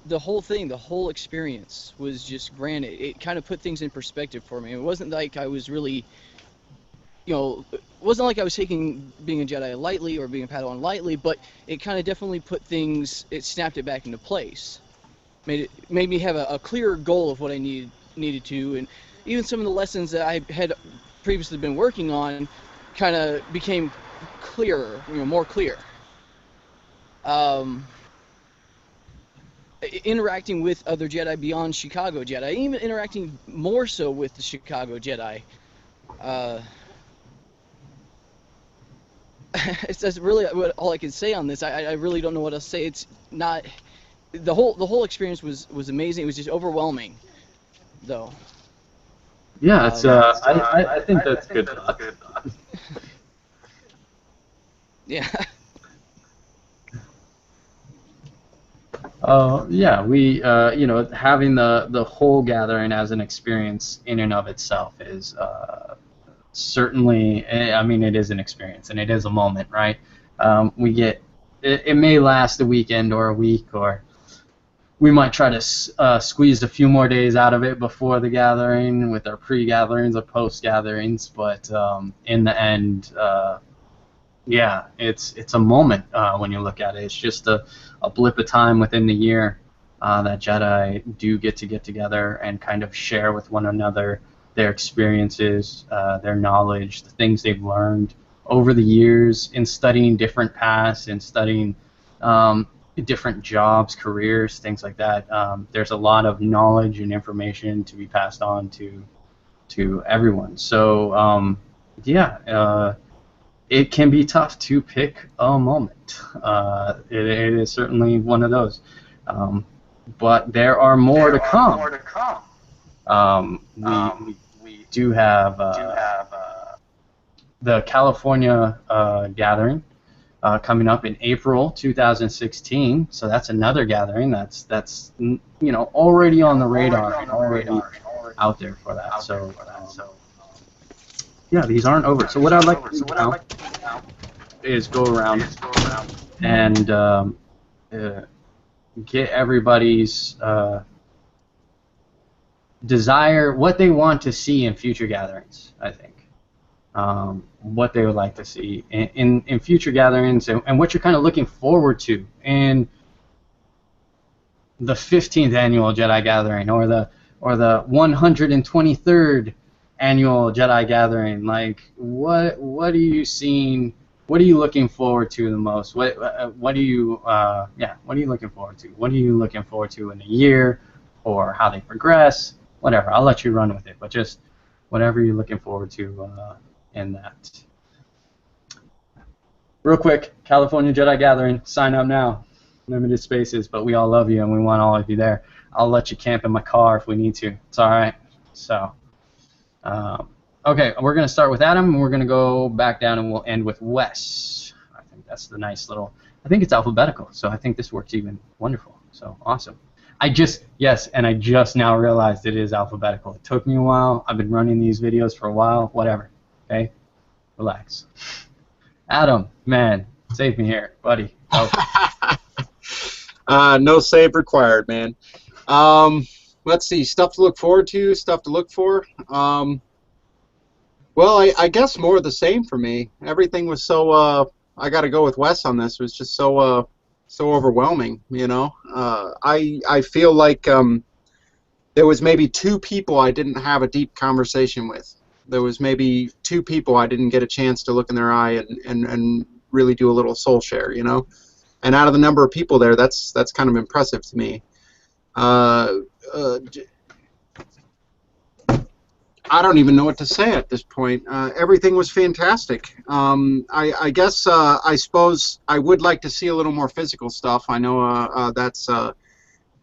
the whole thing, the whole experience was just grand. It kind of put things in perspective for me. It wasn't like I was really, it wasn't like I was taking being a Jedi lightly or being a Padawan lightly, but it kind of definitely put things, it snapped it back into place. Made me have a clearer goal of what I needed to, and even some of the lessons that I had previously been working on kind of became clearer, more clear. Interacting with other Jedi beyond Chicago Jedi, even interacting more so with the Chicago Jedi. That's really all I can say on this. I really don't know what else to say. It's not the whole experience was amazing. It was just overwhelming, though. Yeah, it's I think that's good. Yeah. Yeah, we having the whole gathering as an experience in and of itself is certainly, I mean, it is an experience and it is a moment, right? We get it may last a weekend or a week, or we might try to squeeze a few more days out of it before the gathering with our pre-gatherings or post-gatherings, but in the end, yeah, it's a moment when you look at it. It's just a blip of time within the year that Jedi do get together and kind of share with one another their experiences, their knowledge, the things they've learned over the years in studying different paths and studying different jobs, careers, things like that. There's a lot of knowledge and information to be passed on to everyone. So yeah. It can be tough to pick a moment. It is certainly one of those. But there are more to come. We do have the California gathering coming up in April 2016. So that's another gathering that's already on the radar and already out there for that. So. Yeah, these aren't over. So what I'd like to do now is go around and get everybody's desire, what they want to see in future gatherings, I think. What they would like to see in future gatherings, and what you're kind of looking forward to in the 15th annual Jedi Gathering or the 123rd annual Jedi Gathering. Like, what are you seeing? What are you looking forward to the most? What are you looking forward to? What are you looking forward to in a year, or how they progress? Whatever. I'll let you run with it, but just whatever you're looking forward to in that. Real quick, California Jedi Gathering. Sign up now. Limited spaces, but we all love you and we want all of you there. I'll let you camp in my car if we need to. It's all right. So. Okay, we're going to start with Adam, and we're going to go back down, and we'll end with Wes. I think that's the nice little... I think it's alphabetical, so I think this works even wonderful. So, awesome. I just now realized it is alphabetical. It took me a while. I've been running these videos for a while. Whatever. Okay? Relax. Adam, man, Save me here, buddy. Help. No save required, man. Let's see, stuff to look forward to, stuff to look for. Well, I guess more of the same for me. Everything was so, I got to go with Wes on this, it was just so overwhelming, you know. I feel like there was maybe 2 people I didn't have a deep conversation with. There was maybe 2 people I didn't get a chance to look in their eye and really do a little soul share, you know. And out of the number of people there, that's kind of impressive to me. I don't even know what to say at this point. Everything was fantastic. I guess I suppose I would like to see a little more physical stuff. I know that's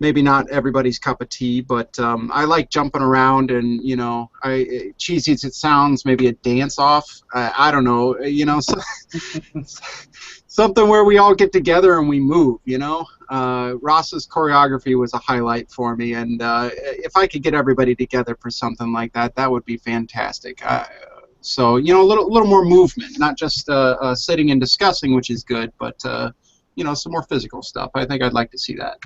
maybe not everybody's cup of tea, but I like jumping around and, you know, cheesy as it sounds, maybe a dance-off. I don't know, you know, something where we all get together and we move, you know. Ross's choreography was a highlight for me, and if I could get everybody together for something like that, that would be fantastic. So, you know, a little more movement, not just sitting and discussing, which is good, but, you know, some more physical stuff. I think I'd like to see that.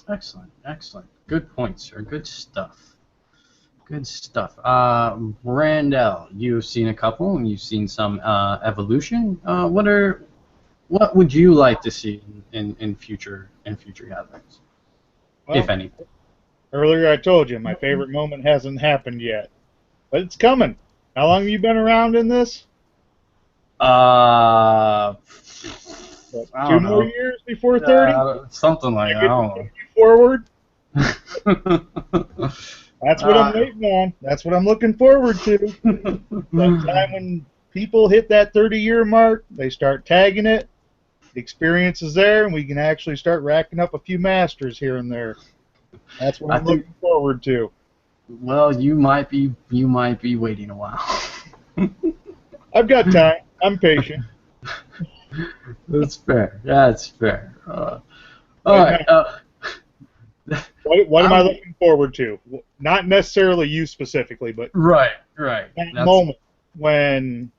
Excellent, excellent. Good points, sir. Good stuff. Good stuff. Randall, you've seen a couple, and you've seen some evolution. What would you like to see in future gatherings, Well, if any? earlier I told you my favorite moment hasn't happened yet, but it's coming. How long have you been around in this? What, I 2 don't more know. years before 30? Something like that. I don't Forward? know. That's what I'm waiting on. That's what I'm looking forward to. That time when people hit that 30-year mark, they start tagging it, the experience is there, and we can actually start racking up a few masters here and there. That's what I'm looking forward to. Well, you might be waiting a while. I've got time. I'm patient. That's fair. That's fair. All right. What am I looking forward to? Not necessarily you specifically, but right. that moment when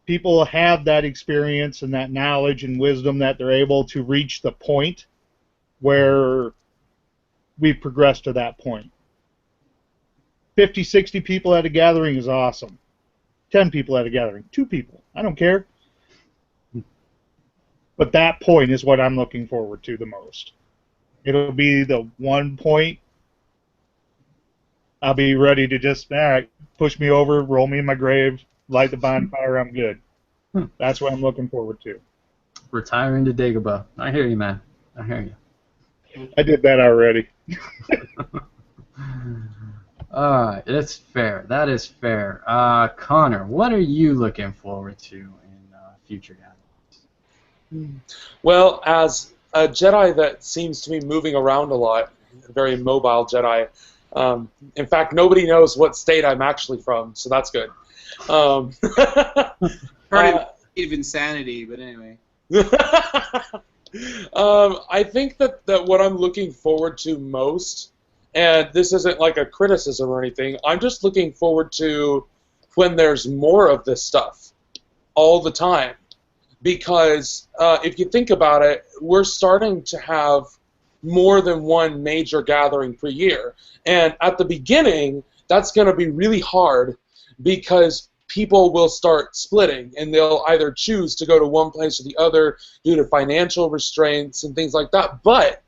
people have that experience and that knowledge and wisdom that they're able to reach the point where we've progressed to that point. 50, 60 people at a gathering is awesome. 10 people at a gathering, 2 people, I don't care. But that point is what I'm looking forward to the most. It'll be the one point I'll be ready to just, all right, push me over, roll me in my grave, light the bonfire, I'm good. That's what I'm looking forward to. Retiring to Dagobah. I hear you, man. I hear you. I did that already. All right, that's fair. That is fair. Connor, what are you looking forward to in future gatherings? Well, as a Jedi that seems to be moving around a lot, a very mobile Jedi, in fact, nobody knows what state I'm actually from, so that's good. Of insanity, but anyway. I think that what I'm looking forward to most, and this isn't like a criticism or anything, I'm just looking forward to when there's more of this stuff all the time. Because if you think about it, we're starting to have more than one major gathering per year. And at the beginning, that's going to be really hard because people will start splitting, and they'll either choose to go to one place or the other due to financial restraints and things like that. But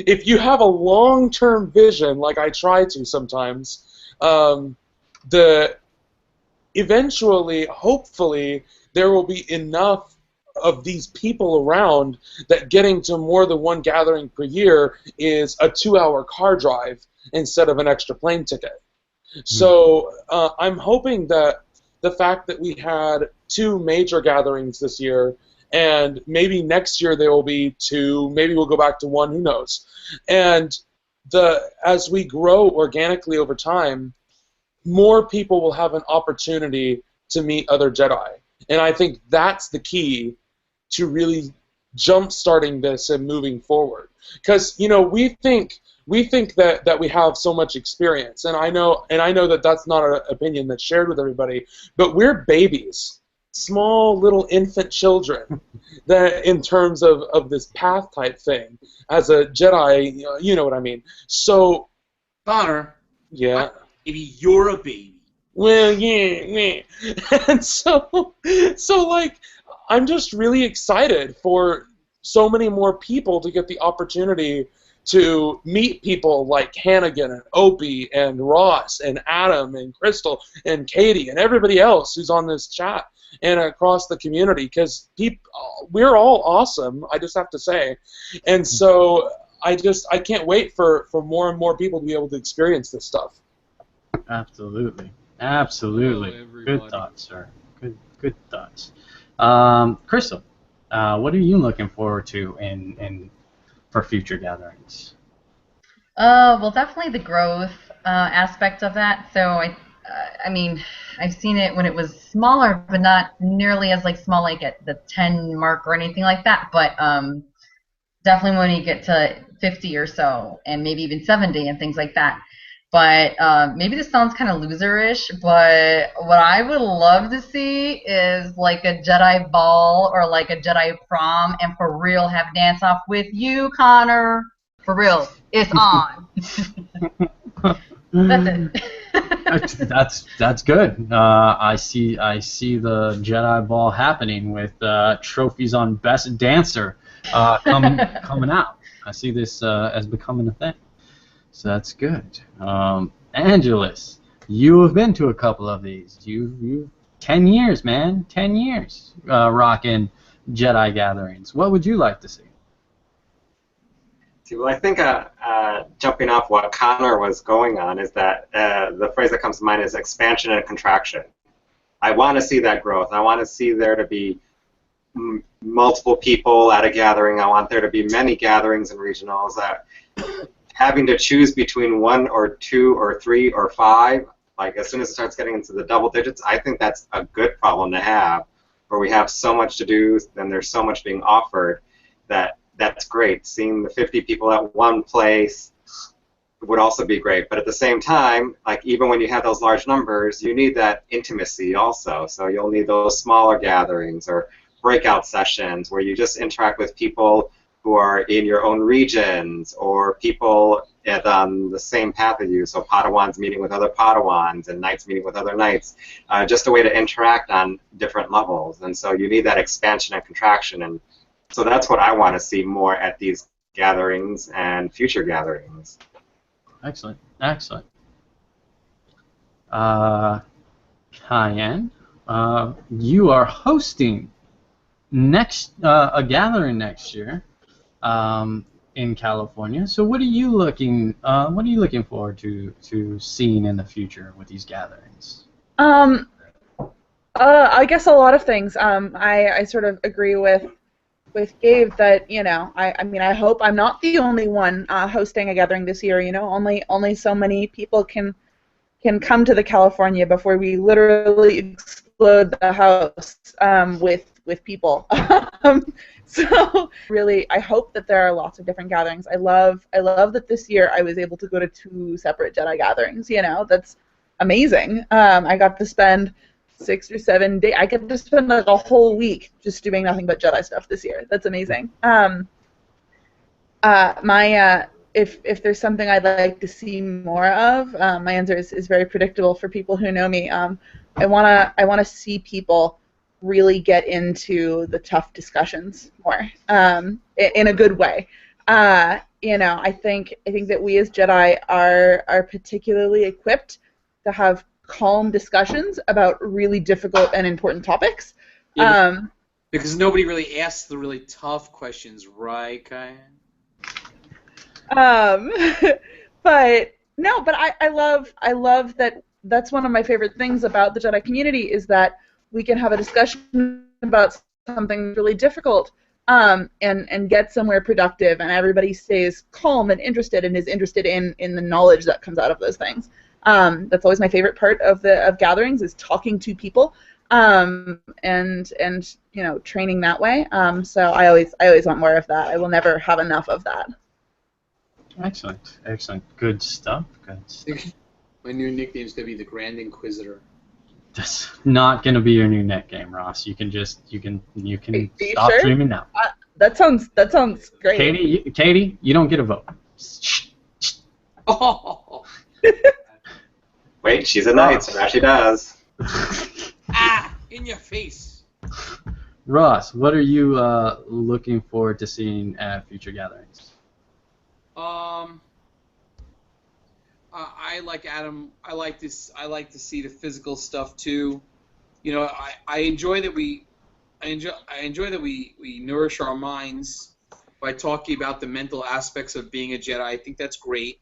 if you have a long-term vision, like I try to sometimes, eventually, hopefully, there will be enough of these people around that getting to more than one gathering per year is a 2-hour car drive instead of an extra plane ticket. So I'm hoping that the fact that we had 2 major gatherings this year, and maybe next year there will be 2, maybe we'll go back to 1, who knows. And as we grow organically over time, more people will have an opportunity to meet other Jedi. And I think that's the key to really jump-starting this and moving forward. Because, you know, we think we think that we have so much experience, and I know that that's not an opinion that's shared with everybody, but we're babies, small little infant children, that in terms of this path type thing. As a Jedi, you know what I mean. So, Connor. yeah. Maybe you're a baby. Well, yeah. And so like, I'm just really excited for so many more people to get the opportunity to meet people like Hannigan and Opie and Ross and Adam and Crystal and Katie and everybody else who's on this chat and across the community, because we're all awesome, I just have to say. And so I can't wait for more and more people to be able to experience this stuff. Absolutely. Absolutely. Hello, Good thoughts, sir. Good thoughts. Crystal, what are you looking forward to for future gatherings? Well, definitely the growth aspect of that. So I mean, I've seen it when it was smaller, but not nearly as like small, like at the 10 mark or anything like that. But definitely when you get to 50 or so, and maybe even 70 and things like that. But maybe this sounds kind of loserish, but what I would love to see is like a Jedi ball or like a Jedi prom, and for real have dance off with you, Connor. For real, it's on. That's it. That's good. I see the Jedi ball happening with trophies on best dancer coming out. I see this as becoming a thing. So that's good. Angelus, you have been to a couple of these. You 10 years, man. 10 years rocking Jedi Gatherings. What would you like to see? Well, I think jumping off what Connor was going on is that the phrase that comes to mind is expansion and contraction. I want to see that growth. I want to see there to be multiple people at a gathering. I want there to be many gatherings and regionals. Having to choose between 1 or 2 or 3 or 5, like as soon as it starts getting into the double digits, I think that's a good problem to have, where we have so much to do and there's so much being offered that's great. Seeing the 50 people at one place would also be great. But at the same time, like even when you have those large numbers, you need that intimacy also. So you'll need those smaller gatherings or breakout sessions where you just interact with people who are in your own regions or people on the same path as you. So Padawans meeting with other Padawans and Knights meeting with other Knights. Just a way to interact on different levels. And so you need that expansion and contraction. And so that's what I want to see more at these gatherings and future gatherings. Excellent. Excellent. Cayenne, you are hosting a gathering next year in California. So what are you looking forward to seeing in the future with these gatherings? I guess a lot of things. I sort of agree with Gabe that, you know, I mean, I hope I'm not the only one hosting a gathering this year. You know, only so many people can come to the California before we literally explode the house with people. So really, I hope that there are lots of different gatherings. I love that this year I was able to go to 2 separate Jedi gatherings. You know, that's amazing. I got to spend 6 or 7 days. I get to spend like a whole week just doing nothing but Jedi stuff this year. That's amazing. If there's something I'd like to see more of, my answer is very predictable for people who know me. I wanna see people really get into the tough discussions more, in a good way. You know, I think that we as Jedi are particularly equipped to have calm discussions about really difficult and important topics. Yeah, because nobody really asks the really tough questions, right, Kyan? But I love that. That's one of my favorite things about the Jedi community is that we can have a discussion about something really difficult, and get somewhere productive, and everybody stays calm and interested and is interested in the knowledge that comes out of those things. That's always my favorite part of gatherings is talking to people, and you know, training that way. So I always want more of that. I will never have enough of that. Excellent, excellent, good stuff. Good stuff. My new nickname is gonna be the Grand Inquisitor. That's not gonna be your new net game, Ross. You can Are you stop sure? dreaming now. That sounds great. Katie, you don't get a vote. Oh, Wait, she's a knight, so now she does. in your face. Ross, what are you looking forward to seeing at future gatherings? I like Adam. I like this. I like to see the physical stuff too. You know, I enjoy that we nourish our minds by talking about the mental aspects of being a Jedi. I think that's great.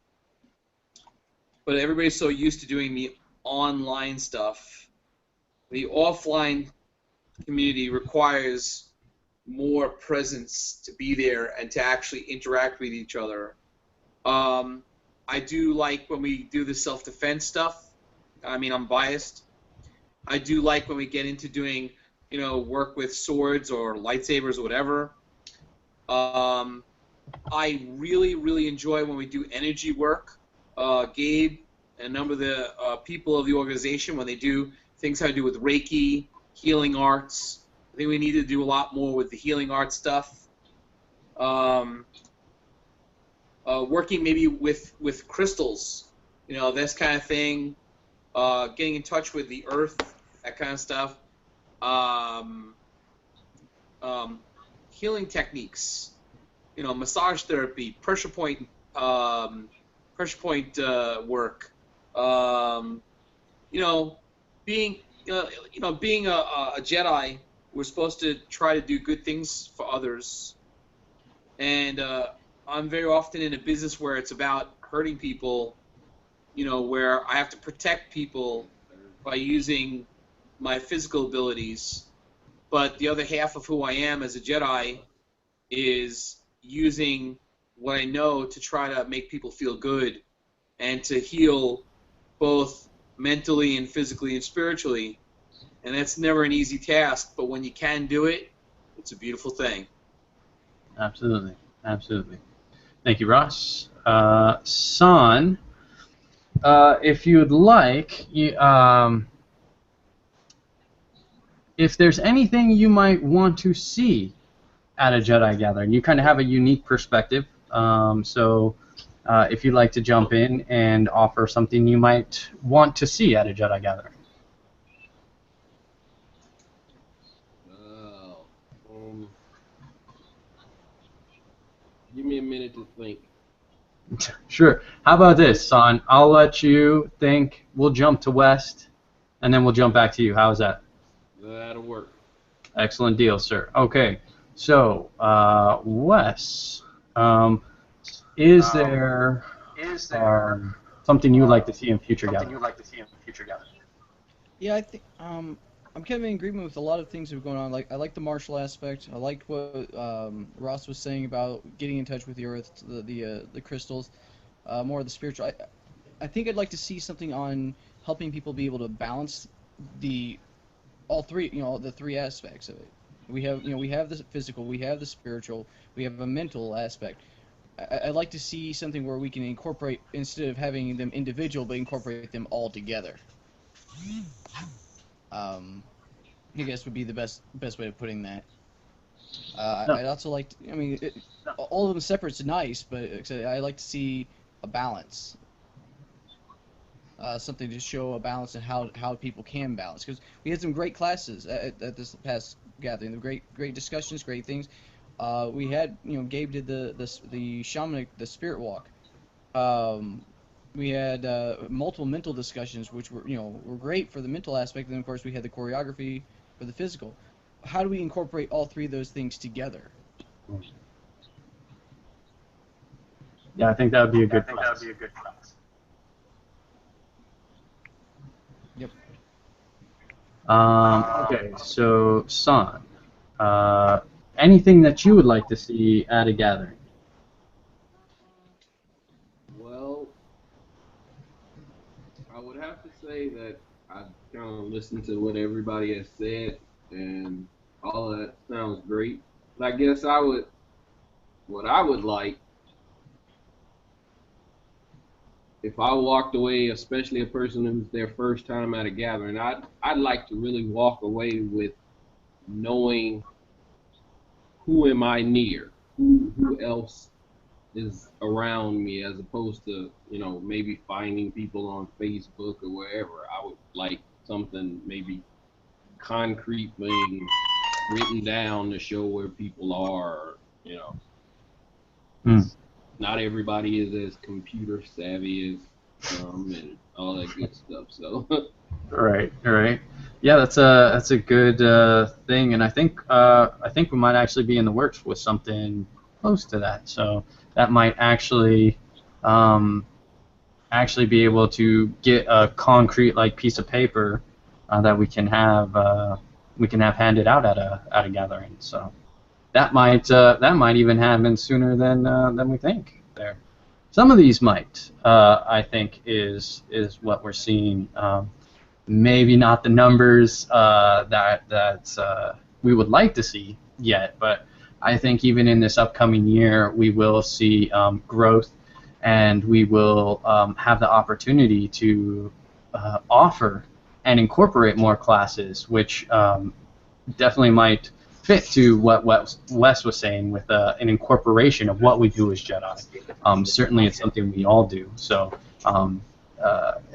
But everybody's so used to doing the online stuff. The offline community requires more presence to be there and to actually interact with each other. I do like when we do the self-defense stuff. I mean, I'm biased. I do like when we get into doing, work with swords or lightsabers or whatever. I really, really enjoy when we do energy work. Gabe and a number of the people of the organization, when they do things having to do with Reiki, healing arts. I think we need to do a lot more with the healing arts stuff. Working maybe with crystals, this kind of thing. Getting in touch with the earth, that kind of stuff. Healing techniques, massage therapy, pressure point work. Being a Jedi, we're supposed to try to do good things for others, and I'm very often in a business where it's about hurting people, where I have to protect people by using my physical abilities. But the other half of who I am as a Jedi is using what I know to try to make people feel good and to heal both mentally and physically and spiritually. And that's never an easy task, but when you can do it, it's a beautiful thing. Absolutely, absolutely. Thank you, Ross. Son, if you'd like, if there's anything you might want to see at a Jedi Gathering, you kind of have a unique perspective. So if you'd like to jump in and offer something you might want to see at a Jedi Gathering. Give me a minute to think. Sure. How about this, Son? I'll let you think. We'll jump to West, and then we'll jump back to you. How's that? That'll work. Excellent deal, sir. Okay. So, Wes, is there something you would like to see in future gatherings? Yeah, I think I'm kind of in agreement with a lot of things that are going on. Like, I like the martial aspect. I liked what Ross was saying about getting in touch with the earth, the crystals, more of the spiritual. I think I'd like to see something on helping people be able to balance all three, the three aspects of it. We have the physical, we have the spiritual, we have a mental aspect. I'd like to see something where we can incorporate, instead of having them individual, but incorporate them all together. I guess would be the best way of putting that. I'd also like to, all of them separate's nice, but I like to see a balance. Something to show a balance and how people can balance. Because we had some great classes at this past gathering. Great discussions, great things. We had, Gabe did the shamanic, the spirit walk. We had multiple mental discussions, which were great for the mental aspect. And then of course we had the choreography for the physical. How do we incorporate all three of those things together? Yeah, I think that would be a good class. Yep. Okay, so Son, anything that you would like to see at a gathering? Well, I would have to say that I kind of listened to what everybody has said, and all of that sounds great. But I guess what I would like if I walked away, especially a person who's their first time at a gathering, I'd like to really walk away with knowing who am I near, who else is around me, as opposed to, you know, maybe finding people on Facebook or wherever. I would like something maybe concrete being written down to show where people are, you know. Not everybody is as computer savvy as and all that good stuff. So. Right. Yeah, that's a good thing, and I think we might actually be in the works with something close to that. So that might actually be able to get a concrete like piece of paper that we can have handed out at a gathering. So that might even happen sooner than we think. There, some of these might. I think is what we're seeing. Maybe not the numbers that we would like to see yet, but I think even in this upcoming year we will see growth, and we will have the opportunity to offer and incorporate more classes, which definitely might fit to what Wes was saying with an incorporation of what we do as Jedi. Certainly it's something we all do. So.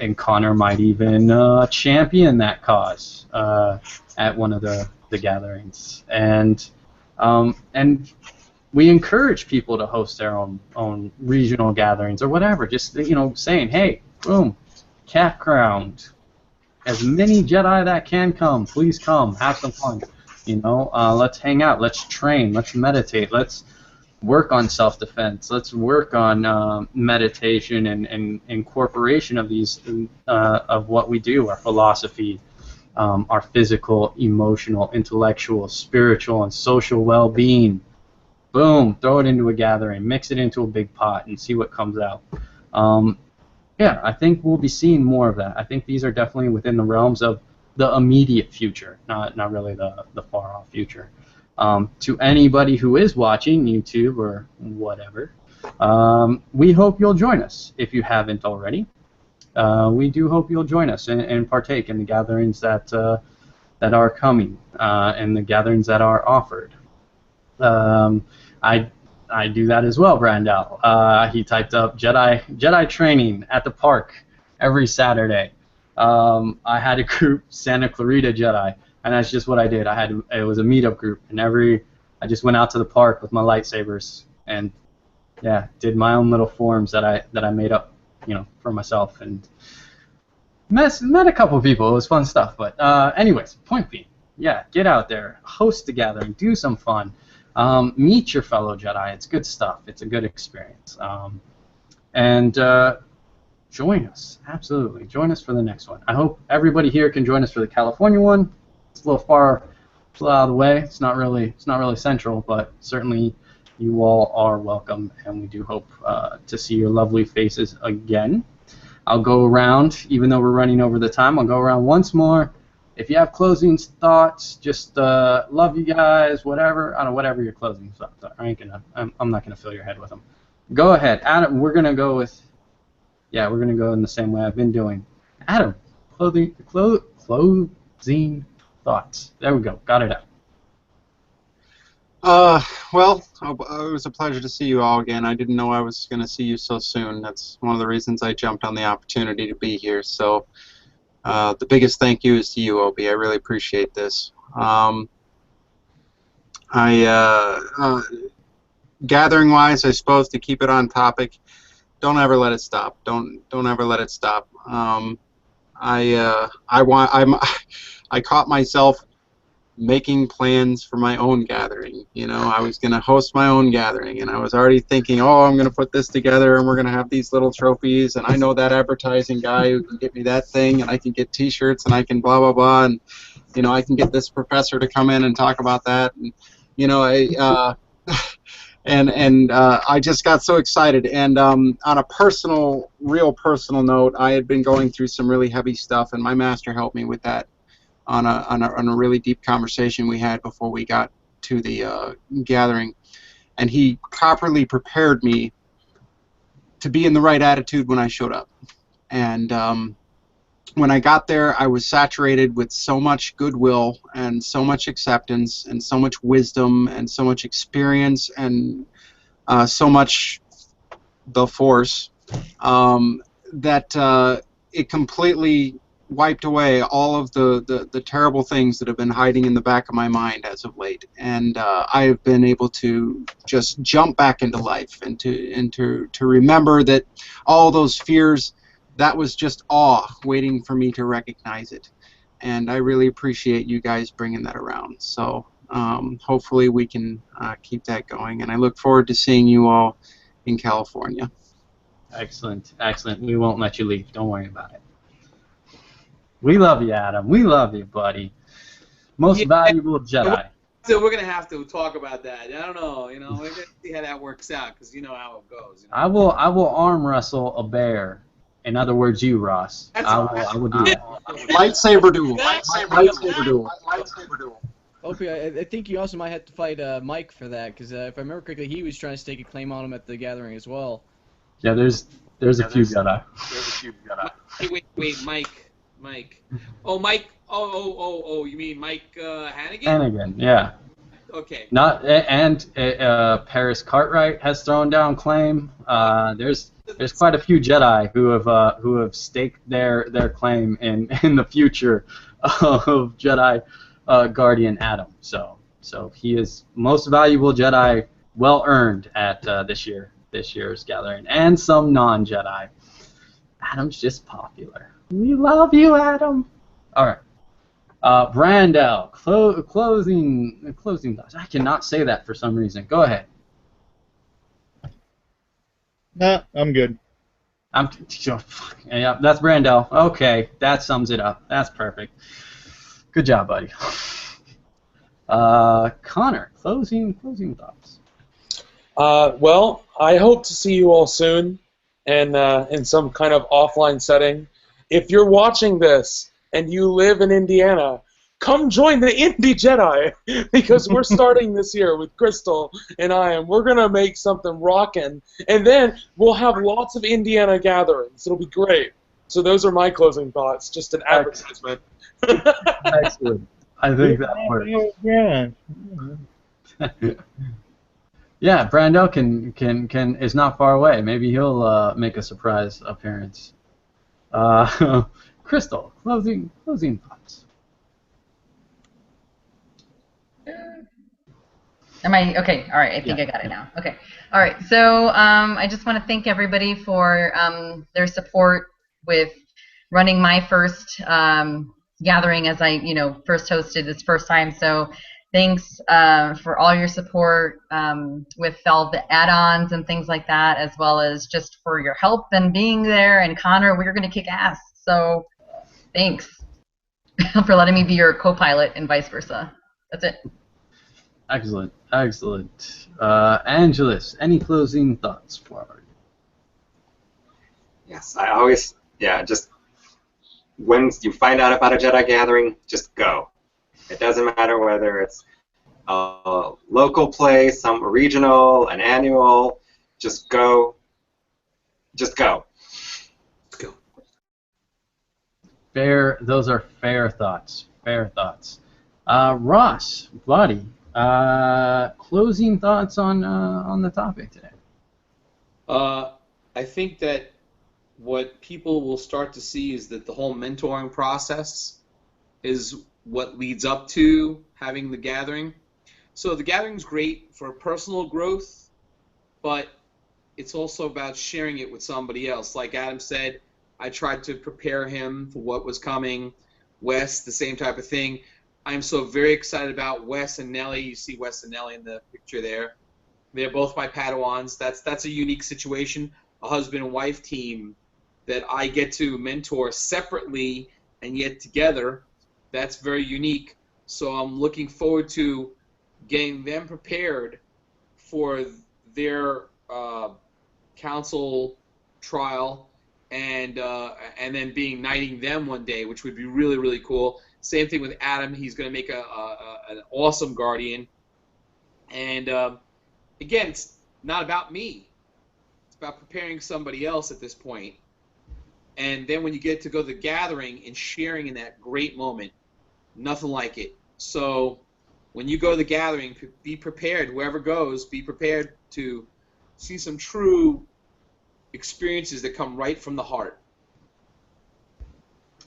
And Connor might even champion that cause at one of the gatherings, and we encourage people to host their own regional gatherings or whatever. Just saying, hey, boom, campground, as many Jedi that can come, please come, have some fun. Let's hang out, let's train, let's meditate, let's work on self-defense. Let's work on meditation and incorporation of these of what we do, our philosophy, our physical, emotional, intellectual, spiritual, and social well-being. Boom! Throw it into a gathering, mix it into a big pot, and see what comes out. Yeah, I think we'll be seeing more of that. I think these are definitely within the realms of the immediate future, not really the far-off future. To anybody who is watching YouTube or whatever, we hope you'll join us if you haven't already. We do hope you'll join us and partake in the gatherings that are coming and the gatherings that are offered. I do that as well, Brandel. He typed up Jedi training at the park every Saturday. I had a group, Santa Clarita Jedi. And that's just what I did. It was a meetup group, and I just went out to the park with my lightsabers and did my own little forums that I made up, for myself, and met a couple of people. It was fun stuff. But anyways, point being, get out there, host a gathering, do some fun, meet your fellow Jedi. It's good stuff. It's a good experience. And join us, absolutely. Join us for the next one. I hope everybody here can join us for the California one. It's a little far out of the way. It's not really central, but certainly you all are welcome, and we do hope to see your lovely faces again. I'll go around, even though we're running over the time. I'll go around once more. If you have closing thoughts, just love you guys, whatever. I don't know, whatever your closing thoughts are. I'm not gonna fill your head with them. Go ahead, Adam. We're gonna go in the same way I've been doing. Adam, closing thoughts. There we go. Got it out. Well, it was a pleasure to see you all again. I didn't know I was going to see you so soon. That's one of the reasons I jumped on the opportunity to be here. So the biggest thank you is to you, Obi. I really appreciate this. Gathering-wise, I suppose, to keep it on topic, don't ever let it stop. Don't ever let it stop. I caught myself making plans for my own gathering. I was going to host my own gathering, and I was already thinking, I'm going to put this together, and we're going to have these little trophies, and I know that advertising guy who can get me that thing, and I can get T-shirts, and I can blah, blah, blah, and, I can get this professor to come in and talk about that, and, I just got so excited. And on a real personal note, I had been going through some really heavy stuff, and my master helped me with that on a really deep conversation we had before we got to the gathering. And he properly prepared me to be in the right attitude when I showed up. And when I got there, I was saturated with so much goodwill and so much acceptance and so much wisdom and so much experience and so much the Force that it completely wiped away all of the terrible things that have been hiding in the back of my mind as of late. And I have been able to just jump back into life and to remember that all those fears, that was just awe waiting for me to recognize it. And I really appreciate you guys bringing that around. So hopefully we can keep that going. And I look forward to seeing you all in California. Excellent, excellent. We won't let you leave. Don't worry about it. We love you, Adam. We love you, buddy. Most valuable Jedi. So we're gonna have to talk about that. I don't know. You know, we're gonna see how that works out because you know how it goes. You know? I will arm wrestle a bear. In other words, you, Ross. I will do that. Lightsaber duel. Lightsaber duel. Lightsaber duel. Opie, I think you also might have to fight Mike for that, because if I remember correctly, he was trying to stake a claim on him at the gathering as well. Yeah, there's a few Jedi. Wait, Mike. Oh, Mike. Oh, you mean Mike Hannigan? Hannigan, yeah. Okay. Paris Cartwright has thrown down claim. There's quite a few Jedi who have staked their claim in the future of Jedi Guardian Adam. So he is most valuable Jedi, well earned at this year's gathering, and some non-Jedi. Adam's just popular. We love you, Adam. All right. Brandel, closing thoughts. I cannot say that for some reason. Go ahead. Nah, I'm good. Yeah, that's Brandel. Okay, that sums it up. That's perfect. Good job, buddy. Connor, closing thoughts. Well, I hope to see you all soon, and in some kind of offline setting. If you're watching this and you live in Indiana, come join the Indie Jedi, because we're starting this year with Crystal and I, and we're going to make something rockin', and then we'll have lots of Indiana gatherings. It'll be great. So those are my closing thoughts, just an advertisement. Excellent. I think that works. Yeah, Brandel can is not far away. Maybe he'll make a surprise appearance. Crystal, closing thoughts. Am I okay? All right, I think I got it now. Okay, all right. So I just want to thank everybody for their support with running my first gathering, as I first hosted this first time. So thanks for all your support with all the add-ons and things like that, as well as just for your help and being there. And Connor, we're going to kick ass. So thanks for letting me be your co-pilot and vice versa. That's it. Excellent. Angelus, any closing thoughts forward? Yes, I always, just when you find out about a Jedi gathering, just go. It doesn't matter whether it's a local place, some regional, an annual, just go. Just go. Those are fair thoughts. Ross, buddy, closing thoughts on the topic today. I think that what people will start to see is that the whole mentoring process is what leads up to having the gathering. So the gathering's great for personal growth, but it's also about sharing it with somebody else. Like Adam said, I tried to prepare him for what was coming. Wes, the same type of thing. I'm so very excited about Wes and Nellie. You see Wes and Nellie in the picture there. They're both my Padawans. That's a unique situation, a husband and wife team that I get to mentor separately and yet together. That's very unique. So I'm looking forward to getting them prepared for their council trial and then knighting them one day, which would be really, really cool. Same thing with Adam. He's going to make an awesome guardian. And again, it's not about me. It's about preparing somebody else at this point, and then when you get to go to the gathering and sharing in that great moment, nothing like it. So when you go to the gathering, be prepared. Whoever goes, be prepared to see some true experiences that come right from the heart.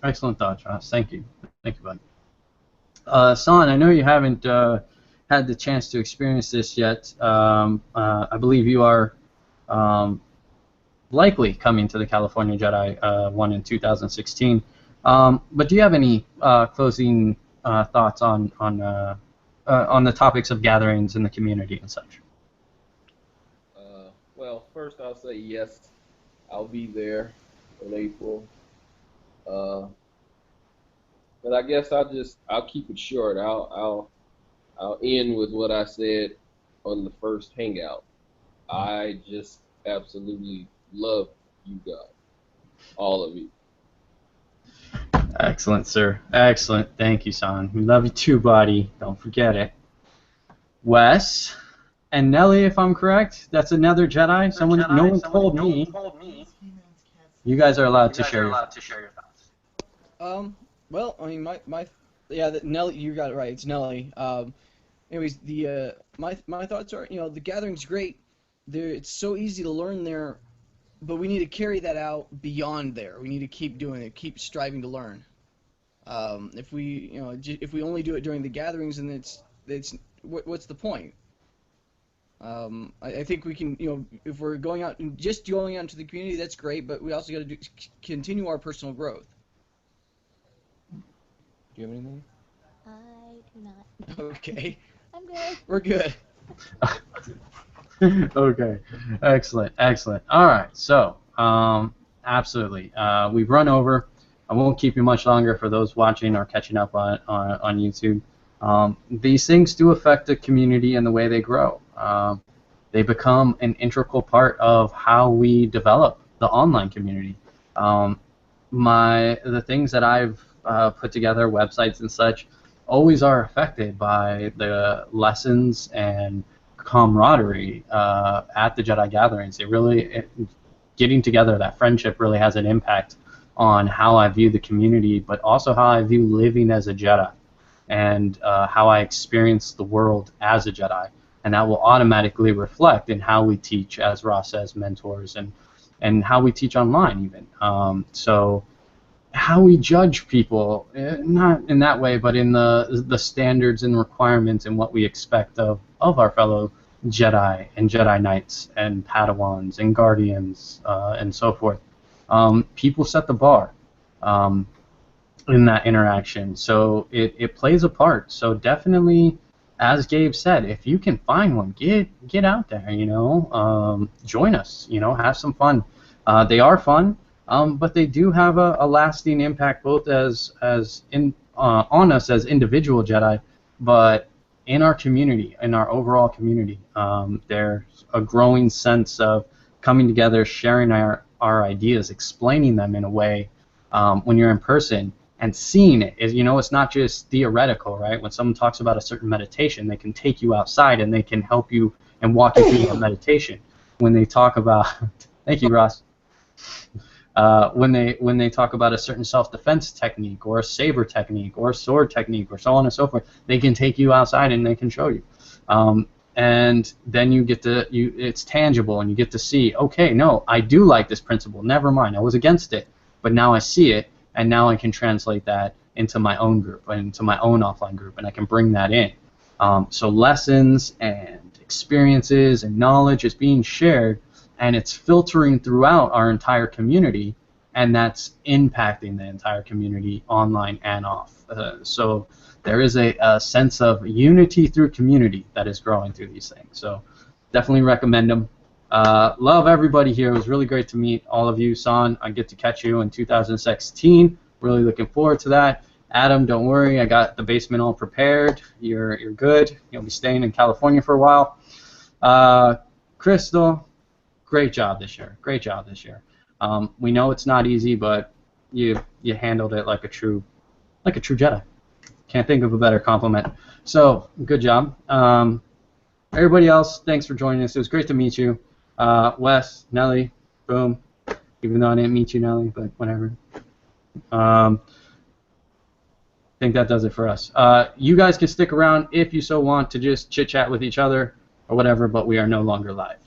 Excellent thoughts, Ross. Thank you. Thank you, bud. San, I know you haven't had the chance to experience this yet. I believe you are likely coming to the California Jedi one in 2016. But do you have any closing thoughts on the topics of gatherings in the community and such? Well, first I'll say yes, I'll be there in April. But I guess I'll keep it short. I'll end with what I said on the first hangout. I just absolutely love you guys, all of you. Excellent, sir. Excellent. Thank you, San. We love you too, buddy. Don't forget it. Wes and Nelly, if I'm correct, that's another Jedi. No one told me. You guys are allowed to share your thoughts. Well, I mean, Nelly, you got it right. It's Nelly. Anyways, my thoughts are, the gathering's great. It's so easy to learn there, but we need to carry that out beyond there. We need to keep doing it, keep striving to learn. If we only do it during the gatherings, then what's the point? I think we can, if we're going out and just going out into the community, that's great, but we also got to continue our personal growth. Do you have anything? I do not. Okay. I'm good. We're good. Okay. Excellent. Excellent. All right. So, absolutely. We've run over. I won't keep you much longer for those watching or catching up on YouTube. These things do affect the community and the way they grow. They become an integral part of how we develop the online community. The things that I've put together, websites and such, always are affected by the lessons and camaraderie at the Jedi Gatherings. Getting together, that friendship really has an impact on how I view the community, but also how I view living as a Jedi and how I experience the world as a Jedi. And that will automatically reflect in how we teach, as Ross says, mentors, and how we teach online even. So how we judge people, not in that way, but in the standards and requirements and what we expect of our fellow Jedi and Jedi Knights and Padawans and Guardians and so forth. People set the bar in that interaction, so it plays a part. So definitely, as Gabe said, if you can find one, get out there, join us, have some fun. They are fun. But they do have a lasting impact, both on us as individual Jedi, but in our community, in our overall community. There's a growing sense of coming together, sharing our ideas, explaining them in a way when you're in person and seeing it. It's not just theoretical, right? When someone talks about a certain meditation, they can take you outside and they can help you and walk you through a meditation. When they talk about, thank you, Ross. When they talk about a certain self-defense technique or a saber technique or a sword technique or so on and so forth, they can take you outside and they can show you. And then it's tangible and you get to see, okay, no, I do like this principle. Never mind, I was against it, but now I see it, and now I can translate that into my own group, into my own offline group, and I can bring that in. So lessons and experiences and knowledge is being shared, and it's filtering throughout our entire community, and that's impacting the entire community online and off. So there is a sense of unity through community that is growing through these things. So definitely recommend them. Love everybody here. It was really great to meet all of you. San, I get to catch you in 2016. Really looking forward to that. Adam, don't worry. I got the basement all prepared. You're good. You'll be staying in California for a while. Crystal, great job this year. Great job this year. We know it's not easy, but you handled it like a true Jedi. Can't think of a better compliment. So good job. Everybody else, thanks for joining us. It was great to meet you. Wes, Nelly, boom. Even though I didn't meet you, Nelly, but whatever. I think that does it for us. You guys can stick around if you so want to just chit-chat with each other or whatever, but we are no longer live.